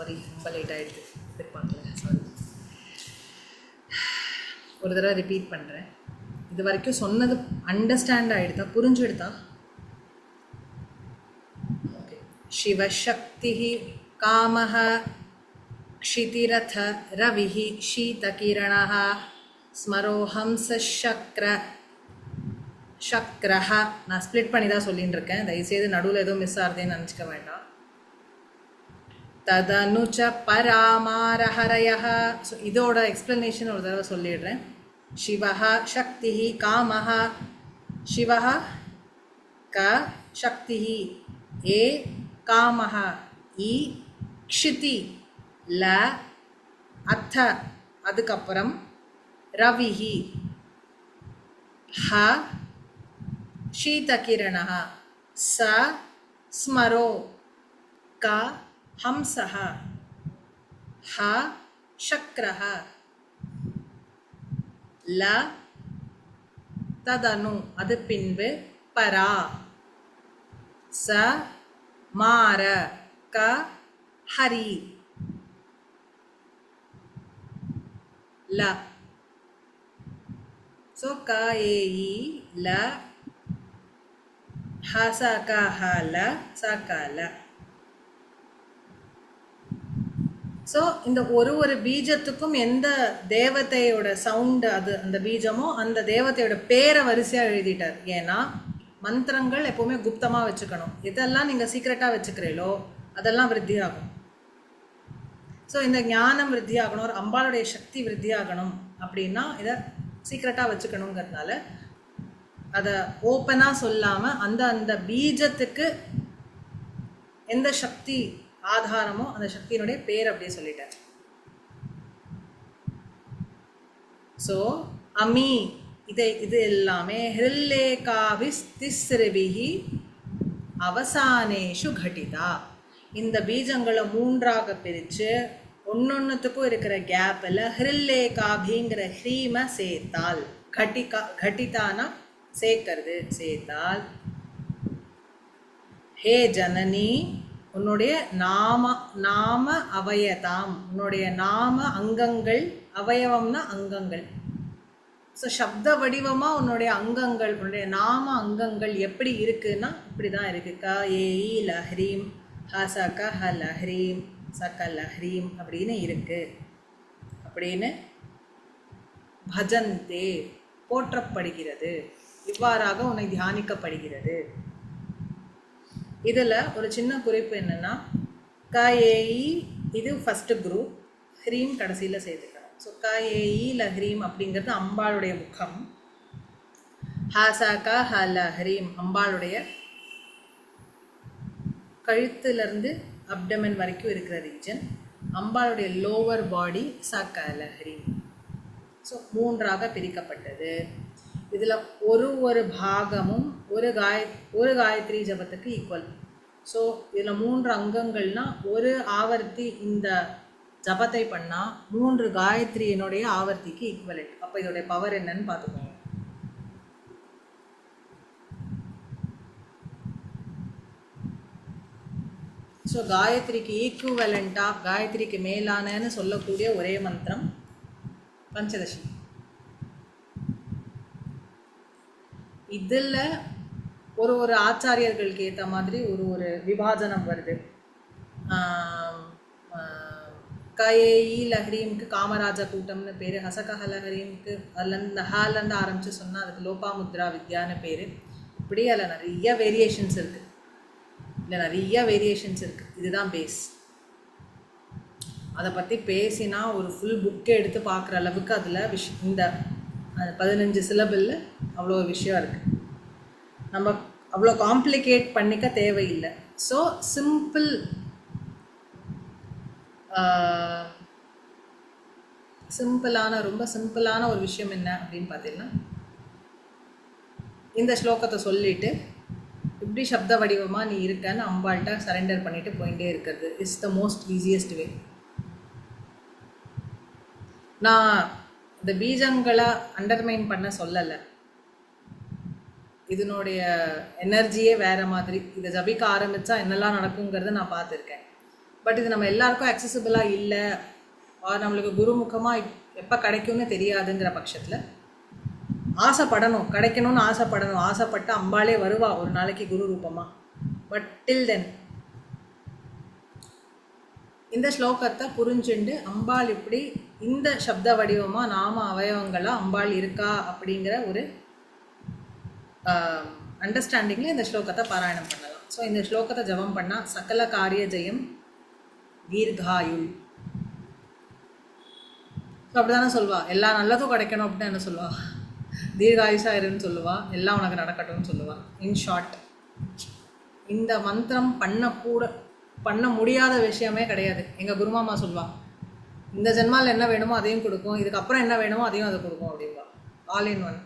சாரி, ரொம்ப லேட் ஆகிடுது, எதிர்பார்க்கல, சாரி. ஒரு தடவை ரிப்பீட் பண்ணுறேன். இது வரைக்கும் சொன்னது அண்டர்ஸ்டாண்ட் ஆகிடுதா, புரிஞ்சுடுதா? ஓகே. சிவசக்தி காமஹ क्षितिरथ रविः शीतकिरणः ஸ்மரோஹம்சக்ரஹ. நான் ஸ்ப்ளிட் பண்ணி தான் சொல்லிட்டு இருக்கேன், தயவுசெய்து நடுவில் எதுவும் மிஸ் ஆகுதுன்னு நினச்சிக்க வேண்டாம். ததனுச்ச பராமாரஹரயः. ஸோ இதோட எக்ஸ்ப்ளனேஷன் ஒரு தடவை சொல்லிடுறேன். சிவஹ சக்திः காமஹ. சிவஹ க, சக்திः ஏ, காமஹ இ, க்ஷிதி ல, அத்த அதுக்கப்புறம் ரவிஹி ஹ, ஷீதகிரணஹ ச, ஸ்மரோ க, ஹம்சஹ ஹ, சக்ரஹ ல, ததனு அது பின்பு பரா ச, மார க, ஹரி ல. ஸோ க ஏ இ ல, ஹ ச க ஹ ல, ச க ல. ஸோ இந்த ஒரு பீஜத்துக்கும் எந்த தேவதையோட சவுண்டு அது அந்த பீஜமோ அந்த தேவதையோட பேரை வரிசையாக எழுதிட்டார். ஏன்னா மந்திரங்கள் எப்போவுமே குப்தமாக வச்சுக்கணும். எதெல்லாம் நீங்கள் சீக்ரெட்டாக வச்சுக்கிறீங்களோ அதெல்லாம் விருத்தி ஆகும். ஸோ இந்த ஞானம் விருத்தி ஆகணும், ஒரு அம்பாளுடைய சக்தி விருத்தி ஆகணும் அப்படின்னா இதை சீக்ரெட்டாக வச்சுக்கணுங்கிறதுனால அதை ஓப்பனாக சொல்லாமல் அந்த பீஜத்துக்கு எந்த சக்தி ஆதாரமோ அந்த சக்தியினுடைய பேர் அப்படியே சொல்லிட்டார். ஸோ அமி இது எல்லாமே ஹிருல்லேகாவிஸ்திஸ்ரிபிஹி அவசானேஷு கட்டிதா. இந்த பீஜங்களை மூன்றாக பிரித்து ஒன்னொன்னுத்துக்கும் இருக்கிற கேப்பில் ஹிருல்லேகாபிங்கிற ஹ்ரீமை சேர்த்தால், கட்டிதானா சேர்க்கறது, சேர்த்தால் ஹே ஜனனி உன்னுடைய நாம அவயதாம், உன்னுடைய நாம அங்கங்கள், அவயவம்னா அங்கங்கள். ஸோ சப்த வடிவமாக உன்னுடைய அங்கங்கள், உன்னுடைய நாம அங்கங்கள் எப்படி இருக்குன்னா இப்படி தான் இருக்குது. க ஏ இ லஹ்ரீம், ஹ ச க ஹ லஹ்ரீம், ச க லஹ்ரீம் அப்படின்னு இருக்குது. அப்படின்னு பஜந்தே போற்றப்படுகிறது, இவ்வாறாக உன்னை தியானிக்கப்படுகிறது. இதில் ஒரு சின்ன குறிப்பு என்னென்னா, க ஏ இ இது ஃபஸ்ட்டு குரூப், ஹ்ரீம் கடைசியில் சேர்த்துக்கணும். ஸோ க ஏ இ லஹ்ரீம் அப்படிங்கிறது அம்பாளுடைய முகம், ஹ ச க ஹ லஹ்ரீம் அம்பாளுடைய கழுத்துலேருந்து அப்டமன் வரைக்கும் இருக்கிற ரீஜன், அம்பாளுடைய லோவர் பாடி ச க லஹ்ரீம். ஸோ மூன்றாக பிரிக்கப்பட்டது. இதில் ஒரு பாகமும் ஒரு காயத்ரி ஜபத்துக்கு ஈக்குவல். ஸோ இதில் 3 அங்கங்கள்னால் ஒரு ஆவர்த்தி இந்த ஜபத்தை பண்ணால் 3 காயத்ரியினுடைய ஆவர்த்திக்கு ஈக்குவலண்ட். அப்போ இதோடைய பவர் என்னன்னு பார்த்துக்கோங்க. ஸோ காயத்ரிக்கு ஈக்குவலண்ட்டாக, காயத்ரிக்கு மேலானன்னு சொல்லக்கூடிய ஒரே மந்திரம் பஞ்சதசி. இதில் ஒரு ஆச்சாரியர்களுக்கு ஏற்ற மாதிரி ஒரு விபாஜனம் வருது. கஏஇ லஹ்ரீமுக்கு காமராஜ கூட்டம்னு பேர், ஹசகஹ லஹ்ரீமுக்கு அதுலேருந்து ஹாலேருந்து ஆரம்பித்து சொன்னால் அதுக்கு லோபாமுத்ரா வித்யான்னு பேர். இப்படி அதில் நிறைய வேரியேஷன்ஸ் இருக்குது, இதுதான் பேஸ். அதை பற்றி பேசினா ஒரு ஃபுல் புக்கே எடுத்து பார்க்குற அளவுக்கு அதில் இந்த 15 சிலபிளில் அவ்வளோ விஷயம் இருக்குது. நம்ம அவ்வளோ காம்ப்ளிகேட் பண்ணிக்க தேவையில்லை. ஸோ ரொம்ப சிம்பிளான ஒரு விஷயம் என்ன அப்படின்னு பார்த்தீங்கன்னா, இந்த ஸ்லோகத்தை சொல்லிவிட்டு இப்படி சப்த வடிவமாக நீ இருக்கன்னு அம்பாள்கிட்ட சரண்டர் பண்ணிவிட்டு போயிட்டே இருக்கிறது is the most easiest way. நான் இந்த பீஜங்களை அண்டர்மைன் பண்ண சொல்லலை, இதனுடைய எனர்ஜியே வேறு மாதிரி. இதை ஜபிக்க ஆரம்பித்தா என்னெல்லாம் நடக்குங்கிறத நான் பார்த்துருக்கேன். பட் இது நம்ம எல்லாருக்கும் அக்சசிபிளாக இல்லை, நம்மளுக்கு குருமுகமாக எப்போ கிடைக்கும்னு தெரியாதுங்கிற பட்சத்தில் ஆசைப்படணும், கிடைக்கணும்னு ஆசைப்படணும். ஆசைப்பட்டு அம்பாளே வருவா ஒரு நாளைக்கு குரு ரூபமாக. பட் டில் தென் இந்த ஸ்லோகத்தை புரிஞ்சுண்டு அம்பாள் இப்படி இந்த சப்த வடிவமாக நாம அவயவங்களாக அம்பாள் இருக்கா அப்படிங்கிற ஒரு அண்டர்ஸ்டாண்டிங்கில் இந்த ஸ்லோகத்தை பாராயணம் பண்ணலாம். ஸோ இந்த ஸ்லோகத்தை ஜபம் பண்ணால் சகல காரிய ஜெயம் தீர்காயுள். ஸோ அப்படி தானே சொல்வா, எல்லா நல்லதும் கிடைக்கணும் அப்படின்னு என்ன சொல்லுவா, தீர்காயுஷா இருன்னு சொல்லுவா, எல்லாம் உனக்கு நடக்கட்டும்னு சொல்லுவா. இன் ஷார்ட், இந்த மந்திரம் பண்ண முடியாத விஷயமே கிடையாது. எங்கள் குருமாமா சொல்வா, இந்த ஜென்மாவில் என்ன வேணுமோ அதையும் கொடுக்கும், இதுக்கப்புறம் என்ன வேணுமோ அதையும் அதை கொடுக்கும் அப்படின்பா. All in one.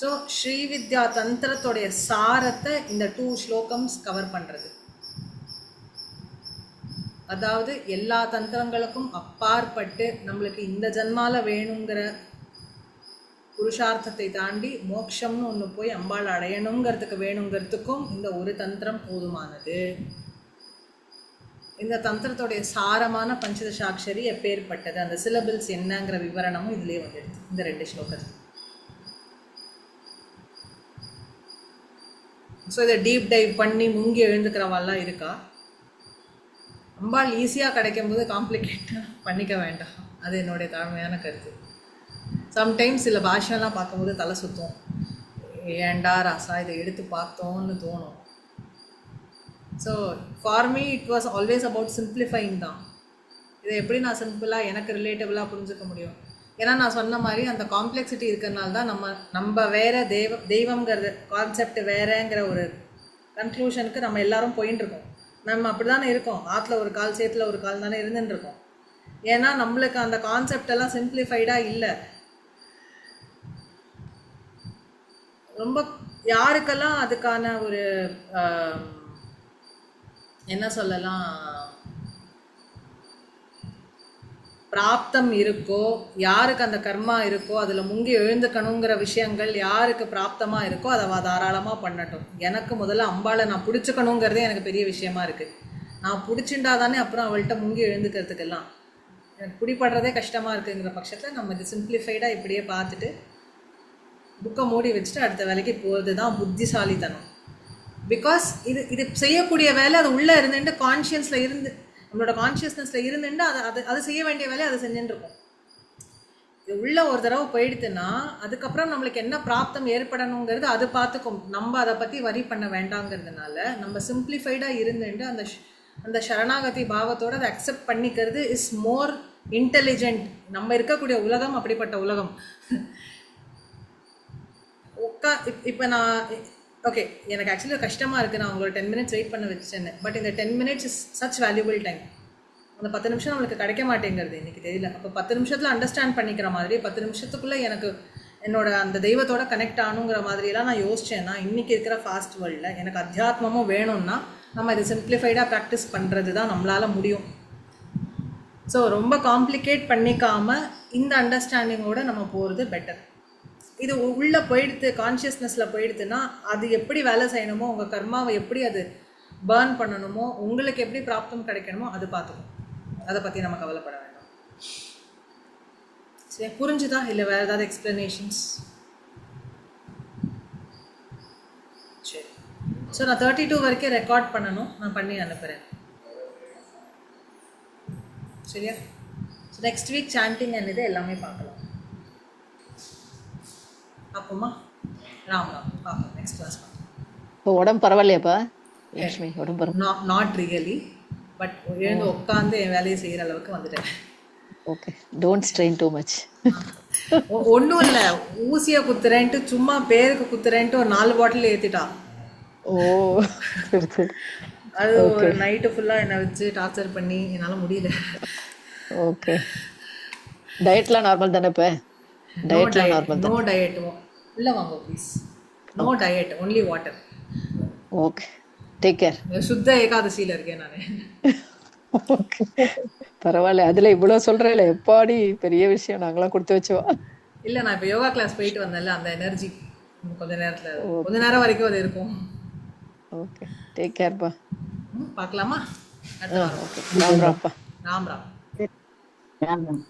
So Srividya தந்திரத்தோடைய சாரத்தை இந்த 2 ஸ்லோகம்ஸ் கவர் பண்ணுறது. அதாவது எல்லா தந்திரங்களுக்கும் அப்பாற்பட்டு நம்மளுக்கு இந்த ஜன்மால வேணுங்கிற புருஷார்த்தத்தை தாண்டி மோட்சம்னு ஒன்று போய் அம்பாள் அடையணுங்கிறதுக்கு வேணுங்கிறதுக்கும் இந்த ஒரு தந்திரம் போதுமானது. இந்த தந்திரத்தோடைய சாரமான பஞ்சதசாட்சரி எப்பேற்பட்டது, அந்த சிலபிள்ஸ் என்னங்கிற விவரணமும் இதுலேயே வந்துடுது இந்த 2 ஸ்லோகத்தில். ஸோ இதை டீப் டைவ் பண்ணி முங்கி எழுந்துக்கிறவாள்லாம் இருக்கா. அம்பாள் ஈஸியாக கிடைக்கும் போது காம்ப்ளிகேட்டாக பண்ணிக்க வேண்டாம், அது என்னுடைய தாழ்மையான கருத்து. சம்டைம்ஸ் சில பாஷெல்லாம் பார்க்கும்போது தலை சுற்றும், ஏண்டா ராசா இதை எடுத்து பார்த்தோன்னு தோணும். So for me it was always about simplifying தான். இதை எப்படி நான் சிம்பிளாக எனக்கு ரிலேட்டபிளாக புரிஞ்சுக்க முடியும். ஏன்னா நான் சொன்ன மாதிரி அந்த காம்ப்ளெக்சிட்டி இருக்கிறனால தான் நம்ம வேறு தெய்வங்கிறது கான்செப்ட் வேறேங்கிற ஒரு கன்க்ளூஷனுக்கு நம்ம எல்லாரும் போயின்னு இருக்கோம். நம்ம அப்படி தானே இருக்கோம், ஆற்றுல ஒரு கால் சேத்துல ஒரு கால் தானே இருந்துட்டு இருக்கோம். ஏன்னா நம்மளுக்கு அந்த கான்செப்ட் எல்லாம் சிம்பிளிஃபைடாக இல்லை. ரொம்ப யாருக்கெல்லாம் அதுக்கான ஒரு என்ன சொல்லலாம் பிராப்தம் இருக்கோ, யாருக்கு அந்த கர்மா இருக்கோ, அதில் முங்கி எழுந்துக்கணுங்கிற விஷயங்கள் யாருக்கு பிராப்தமாக இருக்கோ அதை தாராளமாக பண்ணட்டும். எனக்கு முதல்ல அம்பாளை நான் பிடிச்சிக்கணுங்கிறதே எனக்கு பெரிய விஷயமா இருக்குது. நான் பிடிச்சிண்டா தானே அப்புறம் அவள்கிட்ட முங்கி எழுந்துக்கிறதுக்கெல்லாம். எனக்கு பிடிப்படுறதே கஷ்டமாக இருக்குங்கிற பட்சத்தில் நம்ம இது சிம்பிளிஃபைடாக இப்படியே பார்த்துட்டு புக்கை மூடி வச்சுட்டு அடுத்த வேலைக்கு போகிறது தான் புத்திசாலித்தனம். பிகாஸ் இது செய்யக்கூடிய வேலை அது உள்ளே இருந்துட்டு கான்ஷியஸில் இருந்து நம்மளோட கான்ஷியஸ்னஸில் இருந்துட்டு அது செய்ய வேண்டிய வேலையை அதை செஞ்சுட்டு இருக்கோம். இது உள்ள ஒரு தடவை போயிடுத்துன்னா அதுக்கப்புறம் நம்மளுக்கு என்ன பிராப்தம் ஏற்படணுங்கிறது அது பார்த்துக்கும். நம்ம அதை பற்றி வரி பண்ண வேண்டாங்கிறதுனால நம்ம சிம்பிளிஃபைடாக இருந்துட்டு அந்த சரணாகதி பாவத்தோடு அதை அக்செப்ட் பண்ணிக்கிறது இஸ் மோர் இன்டெலிஜென்ட். நம்ம இருக்கக்கூடிய உலகம் அப்படிப்பட்ட உலகம். இப்போ நான் ஓகே, எனக்கு ஆக்சுவலி கஷ்டமாக இருக்குது, நான் உங்களோட 10 minutes வெயிட் பண்ண வச்சேன்னு. பட் இந்த 10 minutes is such valuable time. அந்த 10 நிமிஷம் நம்மளுக்கு கிடைக்க மாட்டேங்கிறது இன்றைக்கி தெரியல. அப்போ 10 நிமிஷத்தில் அண்டர்ஸ்டாண்ட் பண்ணிக்கிற மாதிரி 10 நிமிஷத்துக்குள்ளே எனக்கு என்னோட அந்த தெய்வத்தோட கனெக்ட் ஆகணுங்கிற மாதிரியெல்லாம் நான் யோசித்தேன்னா இன்றைக்கி இருக்கிற ஃபாஸ்ட் வேர்ல்டில் எனக்கு அத்தியாத்மமும் வேணும்னா நம்ம இதை சிம்பிளிஃபைடாக ப்ராக்டிஸ் பண்ணுறது தான் நம்மளால் முடியும். ஸோ ரொம்ப காம்ப்ளிகேட் பண்ணிக்காமல் இந்த அண்டர்ஸ்டாண்டிங்கோடு நம்ம போகிறது பெட்டர். இது உள்ளே போயிடுத்து, கான்ஷியஸ்னஸில் போயிடுத்துன்னா அது எப்படி வேலை செய்யணுமோ, உங்கள் கர்மாவை எப்படி அது பர்ன் பண்ணணுமோ, உங்களுக்கு எப்படி பிராப்தம் கிடைக்கணுமோ அது பார்த்துக்கணும். அதை பற்றி நம்ம கவலைப்பட வேண்டாம். சரி, புரிஞ்சுதா? இல்லை வேறு ஏதாவது எக்ஸ்ப்ளனேஷன்ஸ்? சரி, ஸோ நான் 32 வரைக்கும் ரெக்கார்ட் பண்ணணும், நான் பண்ணி அனுப்புகிறேன். சரியா? ஸோ நெக்ஸ்ட் வீக் சாண்டிங் என்னது எல்லாமே பார்க்கலாம். அப்போமா ராம் பார்ப்போம் நெக்ஸ்ட் கிளாஸ். இப்போ உடம்பு பரவாயில்லையாப்பா லக்ஷ்மி? உடம்பு பரவாயில்ல? நாட் ரியலி, பட் எழுந்து உட்காந்து என் வேலையை செய்கிற அளவுக்கு வந்துட்டேன். Okay, don't strain too much. ஒன்றும் இல்லை, ஊசியை குத்துறேன்ட்டு சும்மா பேருக்கு குத்துறேன்ட்டு ஒரு 4 பாட்டில் ஏற்றிட்டா. ஓ சரி சரி. அது ஒரு நைட்டு ஃபுல்லாக என்னை வச்சு டார்ச்சர் பண்ணி என்னால் முடியல. ஓகே, டயட்லாம் நார்மல் தானே? இப்போ டயட்லாம் நார்மல் நோ டயட். இல்லை வாங்க please, no diet, only water. Okay, take care. சுத்த ஏகாதசியில் இருக்கேன் நான். ஓகே, பரவாயில்ல. அதில் இவ்வளோ சொல்கிறேன், எப்பாடி பெரிய விஷயம், நாங்களாம் கொடுத்து வச்சோம். இல்லை, நான் இப்போ யோகா கிளாஸ் போயிட்டு வந்தேன்ல, அந்த எனர்ஜி இன்னும் கொஞ்ச நேரம் வரைக்கும் அது இருக்கும். ஓகே, டேக் கேர்ப்பா. பார்க்கலாமா அடுத்த வாரம்? ஓகே, ராம் ராம்ப்பா. ராம் ராம். ராம் ராம்.